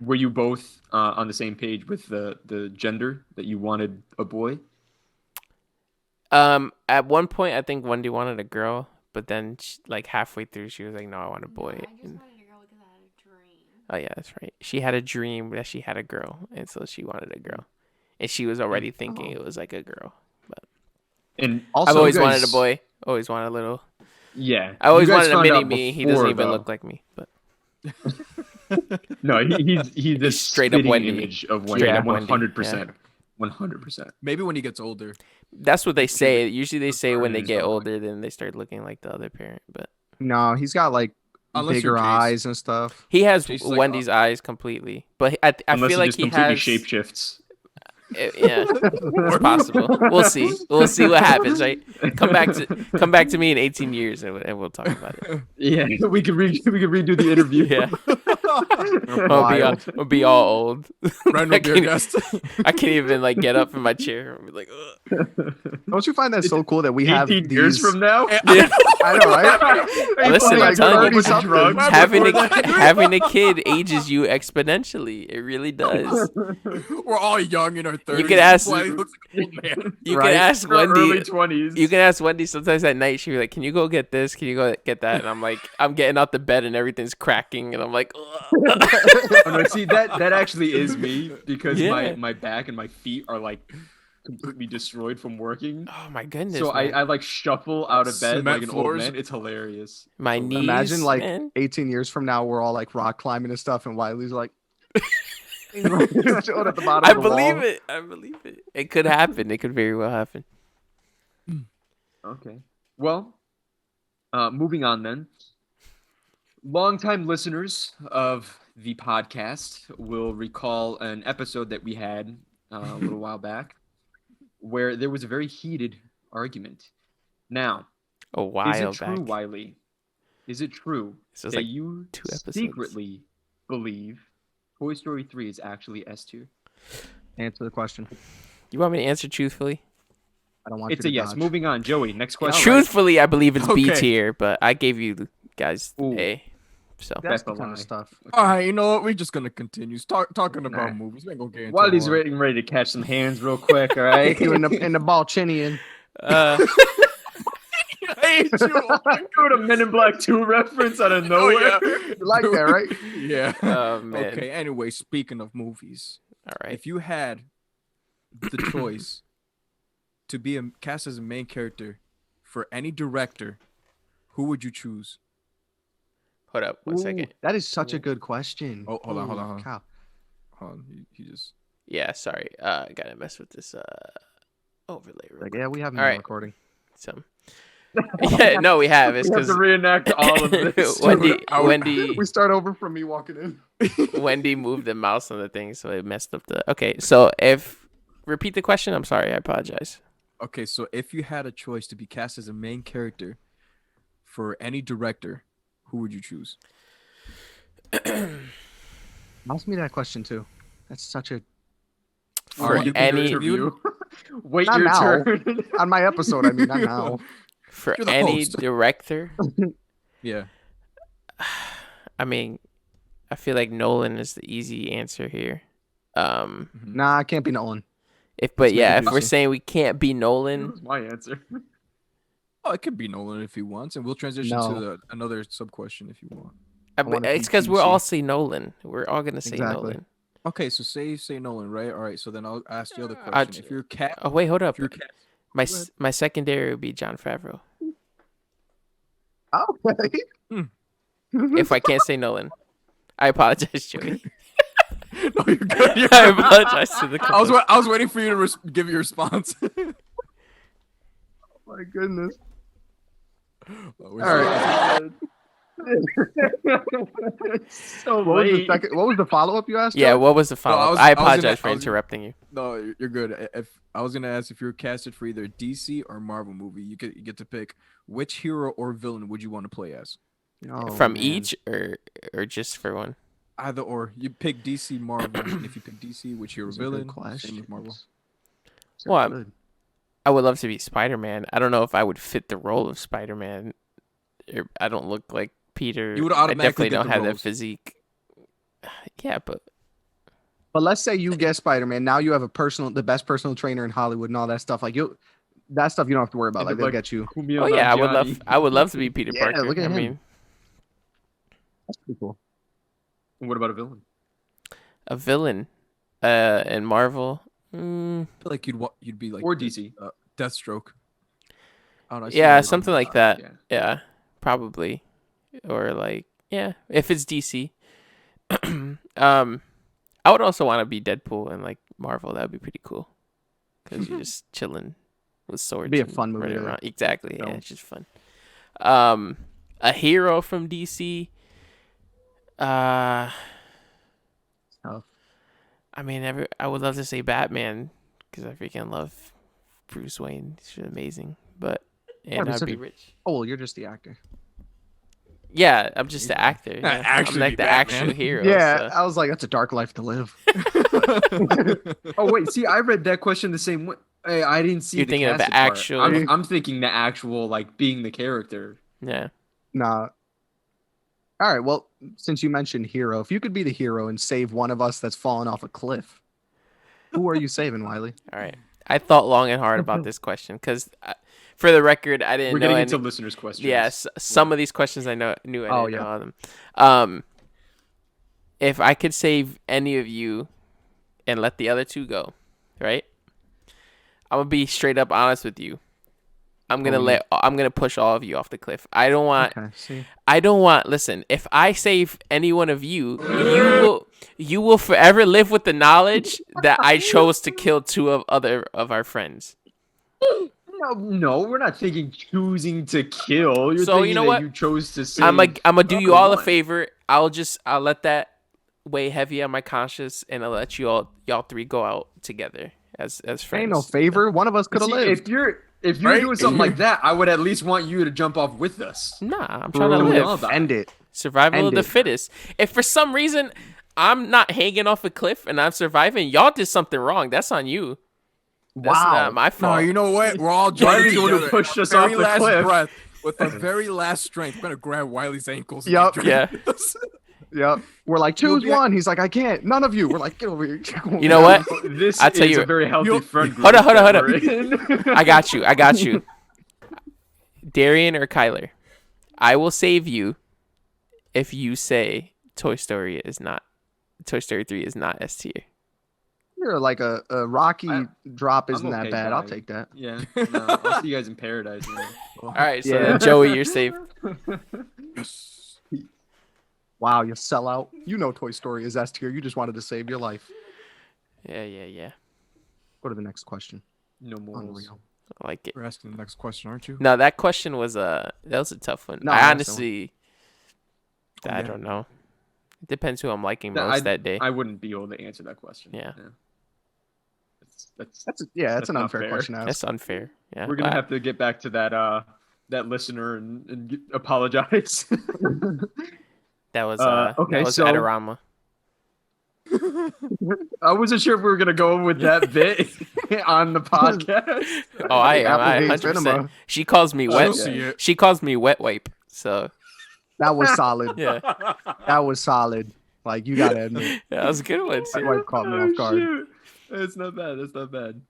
Were you both on the same page with the gender that you wanted a boy? At one point, I think Wendy wanted a girl, but then like halfway through, she was like, "No, I want a boy." No, I just wanted a girl because I had a dream. Oh yeah, that's right. She had a dream that she had a girl, and so she wanted a girl, and she was already thinking it was like a girl. But And Also, I've always you wanted guys- a boy. Always wanted a little. yeah, I always you guys wanted a found mini out me. He doesn't before, even though. look like me, but No, he's a straight up spitting Wendy. image of Wendy. Straight Yeah, up Wendy, 100%. 100%. Maybe when he gets older. that's what they say. Usually they say when they Burns get or older, then they start looking like the other parent. But No, he's got like Unless bigger you're Jace. eyes and stuff. he has Jace is like, Wendy's eyes completely. But I Unless feel he like just he completely has. shapeshifts. Yeah, it's possible. We'll see. We'll see what happens. Right? Come back to me in 18 years, and we'll talk about it. Yeah, we could redo the interview. Yeah, Wild. I'll be all old. Random I beer can't- guest. I can't even like get up from my chair. I'll be like, ugh. Don't you find that so cool that we have 18 these? years from now. Yeah. I know, right? Listen, Like I'm telling you, 30-something. having a kid ages you exponentially. It really does. We're all young in our 30s. You could ask- That's why he looks like an old man. You Right. can ask Early Wendy. 20s. You can ask Wendy sometimes at night. She'll be like, "Can you go get this? Can you go get that?" And I'm like, I'm getting out the bed and everything's cracking, and I'm like, ugh. Oh, no, see that actually is me because Yeah. my back and my feet are like completely destroyed from working. Oh my goodness. So man. I like shuffle out of bed Cement like an old floors. man. It's hilarious. My knees. Imagine like man. 18 years from now, we're all like rock climbing and stuff, and Wiley's like, chilling at the bottom I of the believe wall. it. I believe it. It could happen. It could very well happen. Okay. Well, moving on then. Longtime listeners of the podcast will recall an episode that we had a little while back where there was a very heated argument. Now, A while is it true, back. Wiley? Is it true This was that like you 2 episodes. secretly believe Toy Story 3 is actually S tier? Answer the question. You want me to answer truthfully? I don't want It's you a to yes. dodge. Moving on, Joey. Next question. Truthfully, I believe it's B Okay. tier, but I gave you guys Ooh. A. So That's the That's a kind of lie. stuff. All right, you know what? We're just gonna continue talking about Nah. movies. We ain't gonna get into Wiley's horror. ready to catch some hands real quick, all right? You in the Balchinian. uh, I hate you. Go to Men in Black 2 reference out of nowhere. You like that, right? Yeah. oh man. Okay. Anyway, speaking of movies, All right. if you had the choice to be cast as a main character for any director, who would you choose? Hold up 1 Ooh, second. that is such a good question. Oh, hold on, hold on, Ooh, hold on. cow. Hold on, he just. Yeah, sorry. Gotta mess with this overlay real Like, quick. yeah, we haven't All been right. recording. So. Yeah, no, we have. It's We have because to reenact all of this. We start over from me walking in. Wendy moved the mouse on the thing, so it messed up the. Okay, so repeat the question. I'm sorry. I apologize. Okay, so if you had a choice to be cast as a main character for any director, who would you choose? Ask me that question too. That's such a For you can any interview. Wait Not your now. turn. on my episode. I mean, not now. for You're the any host. director, Yeah. I mean, I feel like Nolan is the easy answer here. Nah, I can't be Nolan. But Let's yeah, make if it we're juicy. saying we can't be Nolan, That's my answer. Oh, it could be Nolan if he wants, and we'll transition No. to another sub question if you want. wanna it's be because we're PC. all say Nolan. We're all gonna say Exactly. Nolan. Okay, so say Nolan, right? All right, so then I'll ask the other I question. j- If you're cat, Oh wait, hold up. if you're cat, My secondary would be John Favreau. Okay. If I can't say Nolan, I apologize, Joey. no, you're good. You're I good. apologize to the. I was waiting for you to give your response. My goodness. All All right. So What was the late. second? What was the follow up you asked? Yeah, Joe? what was the follow-up? was- I I was gonna- apologize for I was- interrupting you. No, you're good. If I was gonna ask if you're casted for either DC or Marvel movie, you get to pick which hero or villain would you want to play as? Oh, From man. each or just for one? Either or. You pick DC, Marvel. And if you pick DC, which you're a Those are good villain, same questions. with Marvel. Those are Well, good. I would love to be Spider-Man. I don't know if I would fit the role of Spider-Man. I don't look like Peter. You would I automatically definitely get don't the have that roles. physique. Yeah, but But let's say you get Spider-Man. Now you have the best personal trainer in Hollywood and all that stuff. Like that stuff you don't have to worry about. Like they'll get you. oh yeah, I would love to be Peter Yeah, Parker. look at I him. mean, That's pretty cool. What about a villain? a villain, in Marvel. I feel like you'd be like Or DC. Deathstroke. I don't know, I see Yeah, that. something like that. Yeah. Yeah, probably. Or like, yeah, if it's DC. I would also want to be Deadpool and like Marvel. That would be pretty cool. Because you're just chilling with swords. Be a and fun movie running to- around. Exactly. Yeah, film. it's just fun. A hero from DC. Tough. I mean, I would love to say Batman because I freaking love Bruce Wayne. He's amazing, but Yeah, and but I'd so be do- rich. Oh, well, you're just the actor. Yeah, I'm just the actor. Not Yeah. actually I'm like the Batman. actual hero. Yeah, so- I was like, that's a dark life to live. Oh wait, see, I read that question the same way. I didn't see. You're the thinking of the casted part. actual- I'm thinking the actual like being the character. Yeah. Nah. All right. Well, since you mentioned hero, if you could be the hero and save one of us that's fallen off a cliff, who are you saving, Wiley? All right. I thought long and hard about this question because, for the record, I didn't We're know getting any. into listeners' questions. Yes, some of these questions I knew I didn't Oh, know yeah. all of them. If I could save any of you and let the other two go, right? I'm gonna be straight up honest with you. I'm gonna push all of you off the cliff. I don't want. Okay. See. Listen, if I save any one of you, you will forever live with the knowledge that I chose to kill two of our friends. No, we're not thinking choosing to kill. You're So, thinking you know that what? you chose to save. I'm gonna do you all a one. favor. I'll let that weigh heavy on my conscience, and I'll let y'all three go out together as friends. Ain't no favor. One of us could have See, lived. if you're Right? doing something like that, I would at least want you to jump off with us. Nah, I'm trying to Bro, we live. all die. End it. Survival of End the it. fittest. If for some reason I'm not hanging off a cliff and I'm surviving, y'all did something wrong. That's on you. That's Wow. not my No, fault. you know what? We're all Wiley's joining the one who together. pushed us Very off the last cliff. breath, with our very last strength. We're gonna grab Wiley's ankles. And Yup. drag Yeah. us. Yep. We're like, You'll choose be- one. He's like, I can't. None of you. We're like, get over here. You know what? This I'll tell is you- a very healthy You'll- friend group. Hold on. that we're in. I got you. Darrien or Kyler, I will save you if you say Toy Story 3 is not S tier. You're like a Rocky drop isn't I'm that okay, bad. I'll guy. take that. Yeah, no, I'll see you guys in paradise. Man. All right, so Yeah. then Joey, you're safe. Wow, you sell out. You know Toy Story is S tier. You just wanted to save your life. Yeah. Go to the next question. No morals. Unreal. I like it. We're asking the next question, aren't you? No, that question was that was a tough one. No, I that's the honestly, Oh, I yeah. don't know. It depends who I'm liking No, most that day. I wouldn't be able to answer that question. Yeah. That's That's That's an not unfair fair. question to ask. That's unfair. Yeah, we're gonna have to get back to that listener and apologize. That was okay, that was so- Adorama. I wasn't sure if we were gonna go with that bit on the podcast. Oh, I am. I Applebee's 100%. Cinema. She calls me wet. see it. She calls me wet wipe. So That was solid. yeah, That was solid. Like you gotta admit. that was a good one. That wipe caught me off guard. Shoot. It's not bad. It's not bad.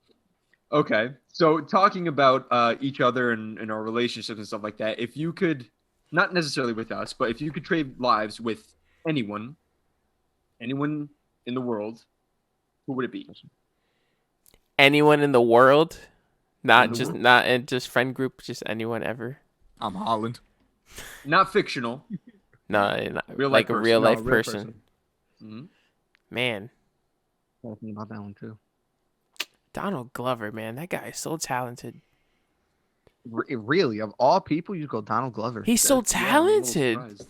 Okay, so talking about each other and our relationships and stuff like that. If you could, not necessarily with us, but if you could trade lives with anyone in the world, who would it be? Anyone in the world, not In the just world. not in just friend group, just anyone ever. I'm Holland. Not fictional. No, not, Real life like a person. real No, life real person. Mhm. Man, Talking about that one too. Donald Glover, man, that guy is so talented. Really, of all people, you go Donald Glover. He's so That's- yeah, I'm a little talented, surprised.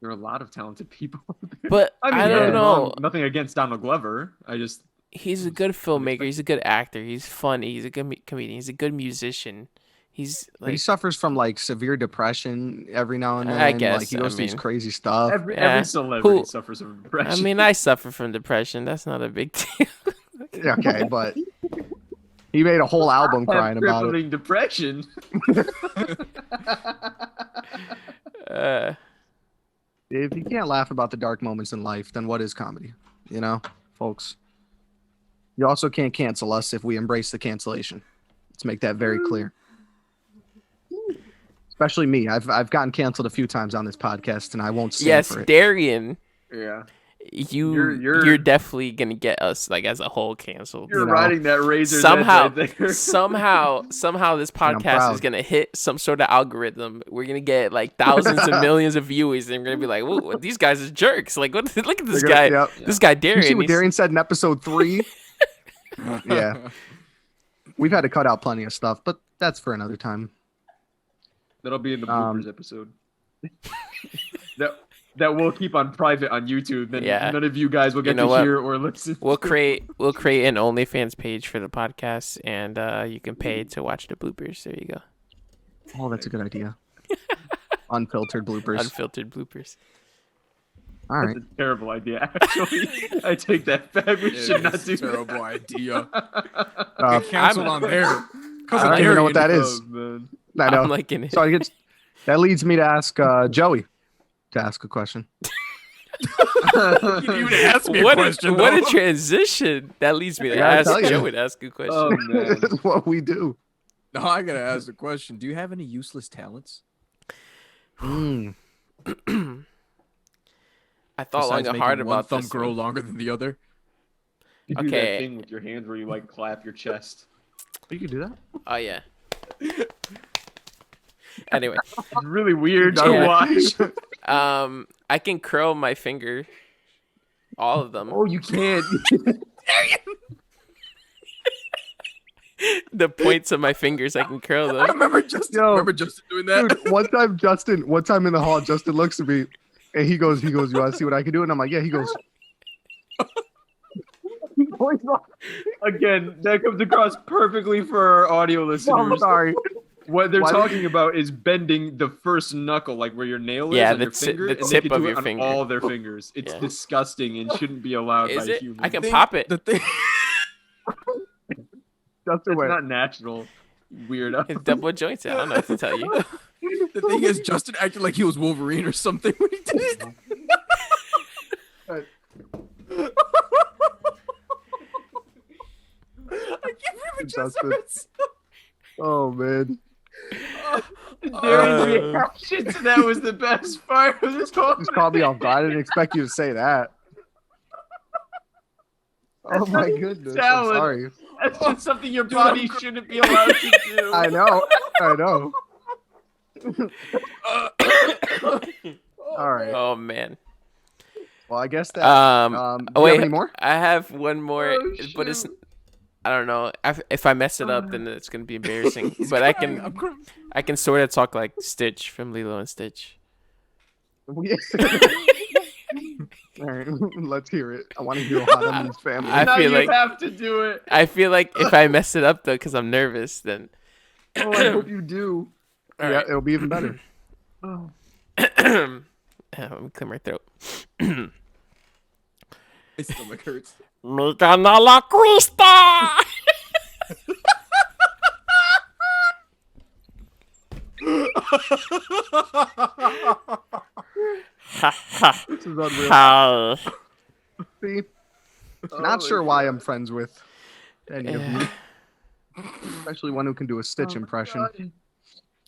There are a lot of talented people. but I mean, I don't yeah. know. Nothing against Donald Glover. I just He's a good filmmaker. He's a good actor. He's funny. He's a good comedian. He's a good musician. He's But he like, suffers from like severe depression every now and then. I guess, like he goes I through these mean, crazy stuff. Every celebrity Who- suffers from I depression. mean, I suffer from depression. That's not a big deal. Okay, but he made a whole album I have crying about it. crippling depression. Uh, If you can't laugh about the dark moments in life, then what is comedy? You know, folks. You also can't cancel us if we embrace the cancellation. Let's make that very clear. Especially me. I've gotten canceled a few times on this podcast, and I won't stand yes, for it. Darrien, Yeah. you're definitely gonna get us like as a whole canceled. You're know, riding that razor's somehow edge right there. somehow this I'm podcast is proud. gonna hit some sort of algorithm. We're gonna get like thousands and millions of viewers, and we're gonna be like, "Whoa, these guys are jerks!" Like, what? Look at this They're guy. gonna- This guy You see Darrien. what he's- Darrien said in episode 3? Yeah. We've had to cut out plenty of stuff, but that's for another time. That'll be in the bloopers episode. that we'll keep on private on YouTube. Then Yeah. none of you guys will get know to what? hear or listen. We'll create an OnlyFans page for the podcast, and you can pay to watch the bloopers. There you go, Oh, that's a good idea. Unfiltered bloopers. unfiltered bloopers. All right. That's a terrible idea. Actually, I take that back. We should not do a terrible idea. Uh, Canceled on there. Because I don't even know what that Oh, is. man. I know. I'm liking it. So I get that leads me to ask Joey to ask a question. You didn't even ask me a question. What though. a transition! That leads me to gotta ask tell you. Joey to ask a question. Oh man. This is what we do. No, I gotta ask the question. Do you have any useless talents? Mm. I thought long Besides and making hard one about thumb this. grow longer than the other. You do Okay. that thing with your hands where you like clap your chest. You can do that. Oh yeah. Anyway, It's really weird to Yeah. watch. I can curl my finger, all of them. Oh, you can't. The points of my fingers, I can curl I them. remember Justin. Yo. Remember Justin doing that? Dude, one time in the hall, Justin looks at me and he goes, you want to see what I can do? And I'm like, yeah, he goes. Again, that comes across perfectly for our audio listeners. I'm sorry. What they're Why did talking about is bending the first knuckle, like where your nail is Yeah, on the your ti- finger. the and they tip can of do it your on finger. all their fingers. It's Yeah. disgusting and shouldn't be allowed Is by it? humans. I can pop it. The thing. Justin It's went. not natural. Weirdo. It's double jointed. I don't know what to tell you. The thing is, Justin acted like he was Wolverine or something when he did it. I can't remember Justin. Justin. Oh, man. Darren's reaction to that was the best part of this whole Just caught me off guard. I didn't expect you to say that. Oh, my goodness. I'm Talent. sorry. That's just something your body shouldn't be allowed to do. I know. I know. All right. Oh man. Well, I guess that. Oh, do you have wait. any more? I have one more, Oh, but it's. shoot. I don't know. If I mess it up, then it's gonna be embarrassing. But I can. I'm crying. I can sort of talk like Stitch from Lilo and Stitch. All right, let's hear it. I want to hear how that means family. I now feel you like- have to do it. I feel like if I mess it up though, because I'm nervous, then. Oh, I hope you do. All yeah, right. it'll be even better. Oh. Let me clear my throat. My stomach hurts. Me gana la cuesta. Ha ha This is unreal. ha. See? Oh Not my sure why God. I'm friends with any of you, especially one who can do a Stitch impression.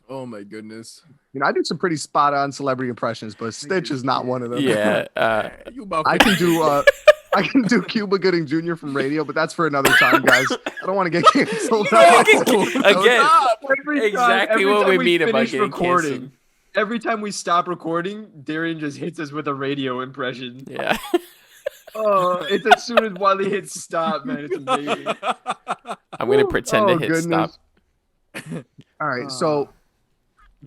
Oh my goodness. You know, I do some pretty spot on celebrity impressions, but Stitch is not one of them. Yeah. You about I can do I can do Cuba Gooding Jr. from radio, but that's for another time, guys. I don't want to get canceled. Again, Every exactly every what time we mean about finish getting canceled. Every time we stop recording, Darren just hits us with a radio impression. Yeah. Oh, it's as soon as Wylie hits stop, man. It's amazing. I'm gonna pretend to hit stop. All right, so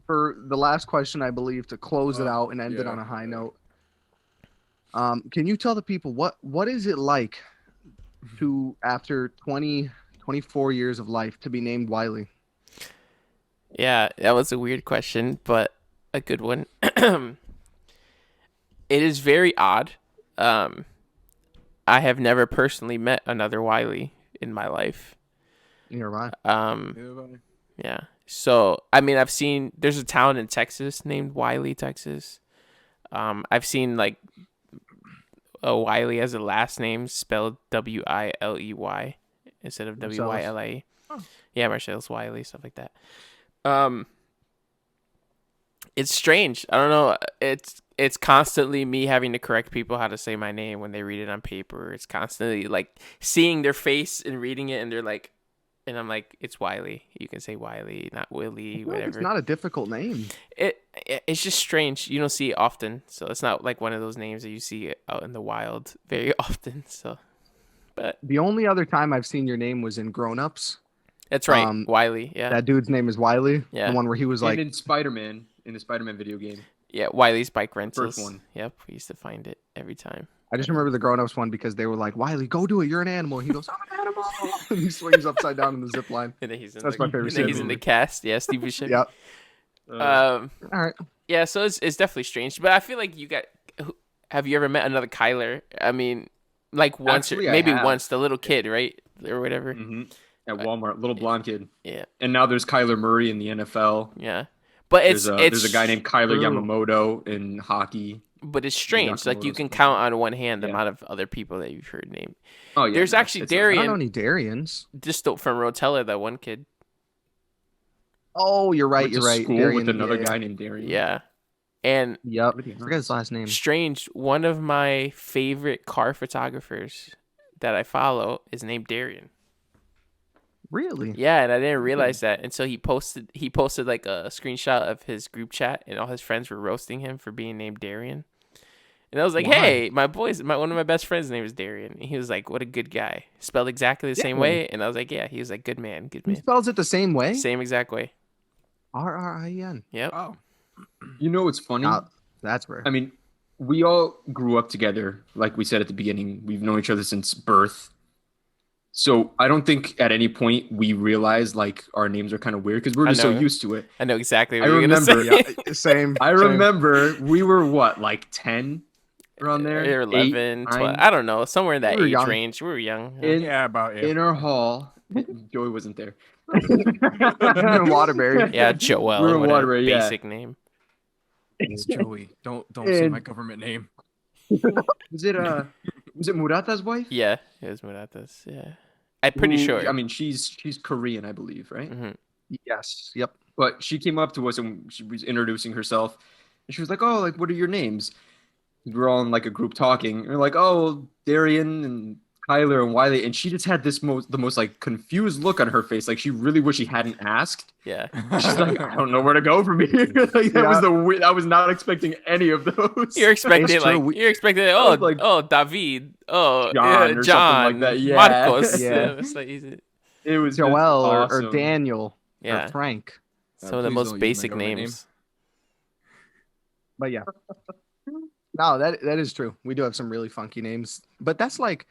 for the last question, I believe, to close it out and end it yeah. on a high note, can you tell the people what is it like to, after 24 years of life, to be named Wylie? Yeah, that was a weird question, but a good one. It is very odd. Um, I have never personally met another Wylie in my life. You're right. Yeah. So, I mean, I've seen there's a town in Texas named Wylie, Texas. I've seen like a Wylie as a last name spelled Wiley instead of Wylie. Huh. Yeah, Marcellus Wiley, stuff like that. Um, it's strange. I don't know. It's constantly me having to correct people how to say my name when they read it on paper. It's constantly like seeing their face and reading it, and they're like, and I'm like, it's Wylie. You can say Wylie, not Willie, I feel like whatever. it's not a difficult name. It's just strange. You don't see it often, so it's not like one of those names that you see out in the wild very often. So, but The only other time I've seen your name was in Grown Ups. that's right, Wylie. Yeah, That dude's name is Wylie. Yeah. The one where he was And like, in Spider-Man, in the Spider-Man video game. yeah. Wiley's bike rentals. First one. Yep, we used to find it every time. I just remember the Grown Ups one because they were like, Wylie, go do it. You're an animal. And he goes, I'm an animal. And he swings upside down in the zip line. And then he's in That's the, my favorite and then he's scene. in the cast. Yeah, Steve Buscemi. Yep. Um. All right. Yeah. So it's definitely strange, but I feel like you got. Have you ever met another Kyler? I mean, like once Actually, or I maybe have. once, the little kid, right, or whatever. Mm-hmm. At Walmart, little blonde kid. Yeah. And now there's Kyler Murray in the NFL. Yeah. But it's There's a guy named Kyler true. Yamamoto in hockey. But it's strange. Like you Yakamoto's can funny. count on one hand the Yeah. amount of other people that you've heard named. Oh yeah. There's actually it's I Darrien. don't know any Darians. Just from Rotella, that one kid. Oh, you're right. went to You're right. School Darian, with another yeah. guy named Darrien. Yeah. And Yep. What did he Forget his last name. strange, one of my favorite car photographers that I follow is named Darrien. Really? Yeah, and I didn't realize that until he posted like a screenshot of his group chat, and all his friends were roasting him for being named Darrien. And I was like, Why? "Hey, one of my best friends' name is Darrien." And he was like, "What a good guy." Spelled exactly the same Yeah. way, and I was like, "Yeah." He was like, "Good man, good He man." spells it the same way? Same exact way. R-R-I-N. Yep. Oh, You know what's funny? That's rare. I mean, we all grew up together. Like we said at the beginning, we've known each other since birth. So I don't think at any point we realized like our names are kind of weird because we're I just so know. used to it. I know exactly what I you're gonna remember, say. Yeah, same. I same. remember we were what, like 10 around there? Or 11, 12. 9? I don't know, somewhere in that We were age young. range. We were young. In, yeah, about it. in our hall. Joey wasn't there. Waterbury. Yeah, Joel. We were in what a Waterbury, yeah. basic name. It's Joey. Don't say And- my government name. Was it Murata's wife? Yeah, it was Muratas. Yeah, I'm pretty Who- sure. I mean, she's Korean, I believe, right? hmm Yes. Yep. But she came up to us and she was introducing herself, and she was like, "Oh, like what are your names?" We were all in like a group talking, and we're like, "Oh, Darrien and Kyler and Wylie," and she just had the most like confused look on her face, like she really wished she hadn't asked. Yeah. She's like, "I don't know where to go from here." Like, I was not expecting any of those. You're expecting It's true. like you're expecting oh like- David John yeah, or something John like that, yeah. Marcos Yeah. It's like easy. It was Joel awesome. or Daniel Yeah, or Frank. some of the Please most don't use my basic government name. names. But yeah. No, that is true. We do have some really funky names. But that's like,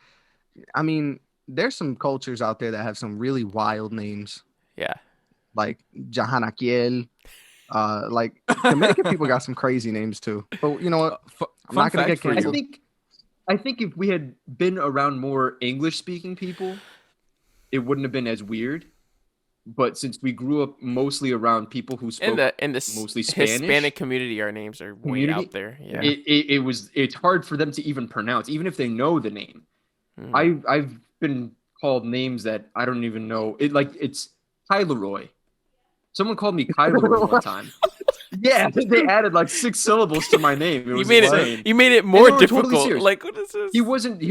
I mean, there's some cultures out there that have some really wild names. Yeah, Like Jahanakiel. Like Dominican people got some crazy names too. But you know what? I'm not gonna get for canceled. you. I think if we had been around more English speaking people, it wouldn't have been as weird. But since we grew up mostly around people who spoke in the mostly Spanish, Hispanic community, our names are way Community? out there. Yeah, it's hard for them to even pronounce, even if they know the name. Mhm. I've been called names that I don't even know. It's Kyleroy. Someone called me Kyleroy one time. Yeah, they added like 6 syllables to my name. It you was made insane. it. You made it more they were totally difficult. serious. Like what is this? He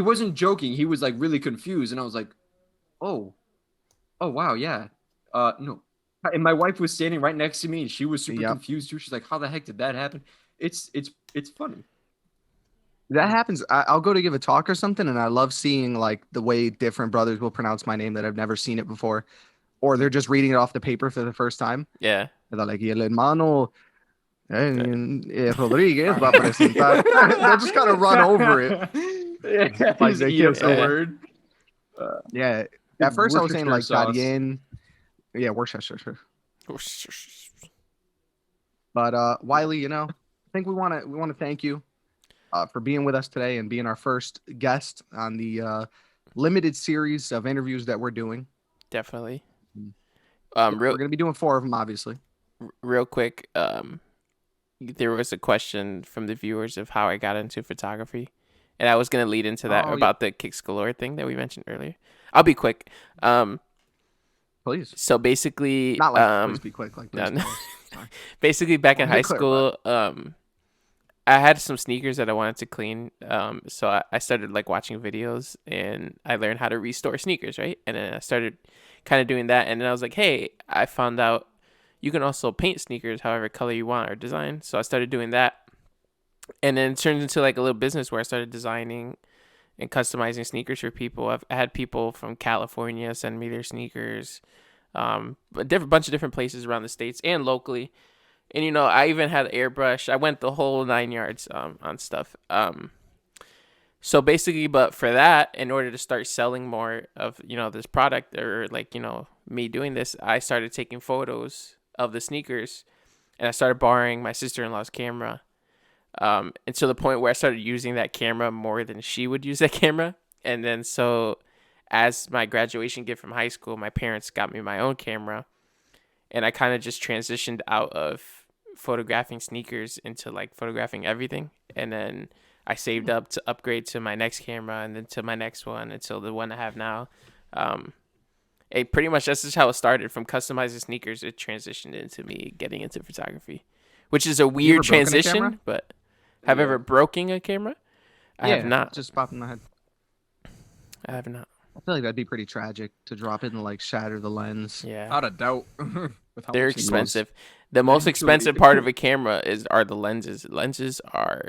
wasn't joking. He was like really confused, and I was like, oh wow, yeah. No. And my wife was standing right next to me, and she was super Yep. confused too. She's like, how the heck did that happen? It's funny. That happens. I'll go to give a talk or something, and I love seeing like the way different brothers will pronounce my name that I've never seen it before, or they're just reading it off the paper for the first time. Yeah, And they're like, "Y el hermano Rodriguez va a presentar." They'll just kind of run over it. Yeah, Like his they E is can't the say it. word. Yeah. At first, I was saying like Worcestershire sauce. Darien. Yeah, Worcestershire. But Wiley, I think we want to thank you for being with us today and being our first guest on the limited series of interviews that we're doing. Definitely. We're going to be doing 4 of them, obviously. Real quick, there was a question from the viewers of how I got into photography, and I was going to lead into that about the Kicks Galore thing that we mentioned earlier. I'll be quick. Please. So basically, not like please be quick, like please. No. Basically, back in high school, I had some sneakers that I wanted to clean. So I started like watching videos, and I learned how to restore sneakers, right? And then I started kind of doing that, and then I was like, hey, I found out you can also paint sneakers however color you want or design. So I started doing that, and then it turned into like a little business where I started designing and customizing sneakers for people. I had people from California send me their sneakers, a bunch of different places around the States and locally. And, I even had airbrush. I went the whole 9 yards on stuff. So basically, but for that, in order to start selling more of, this product or like, me doing this, I started taking photos of the sneakers, and I started borrowing my sister-in-law's camera. And to the point where I started using that camera more than she would use that camera. And then so as my graduation gift from high school, my parents got me my own camera, and I kind of just transitioned out of photographing sneakers into like photographing everything. And then I saved up to upgrade to my next camera, and then to my next one until the one I have now. It pretty much, that's just how it started. From customizing sneakers, it transitioned into me getting into photography, which is a weird transition, but have I ever broken a camera? I have not. Just popped in my head. I have not. I feel like that'd be pretty tragic to drop it and like shatter the lens. Yeah. Without a doubt. They're expensive. The most expensive part of a camera are the lenses. Lenses are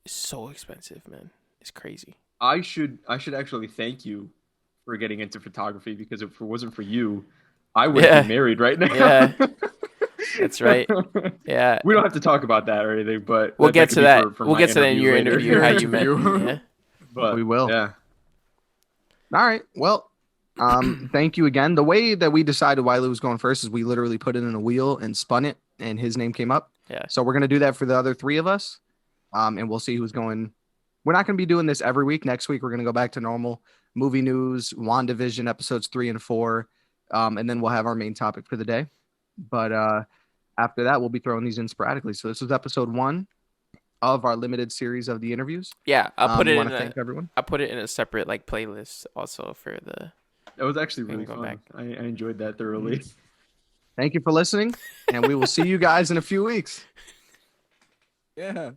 so expensive, man. It's crazy. I should actually thank you for getting into photography, because if it wasn't for you, I would be married right now. Yeah. That's right. Yeah. We don't have to talk about that or anything, but we'll get to that. We'll get to that in your interview, how you met. Yeah. But we will. Yeah. All right. Well, thank you again. The way that we decided Wylie was going first is we literally put it in a wheel and spun it, and his name came up. Yeah. So we're going to do that for the other 3 of us, and we'll see who's going. We're not going to be doing this every week. Next week, we're going to go back to normal movie news, WandaVision episodes 3 and 4, and then we'll have our main topic for the day. But after that, we'll be throwing these in sporadically. So this was episode 1 of our limited series of the interviews. Yeah, I'll put it in. Thank everyone. I'll put it in a separate like playlist also for the. That was actually really fun. I enjoyed that thoroughly. Thank you for listening, and we will see you guys in a few weeks. Yeah.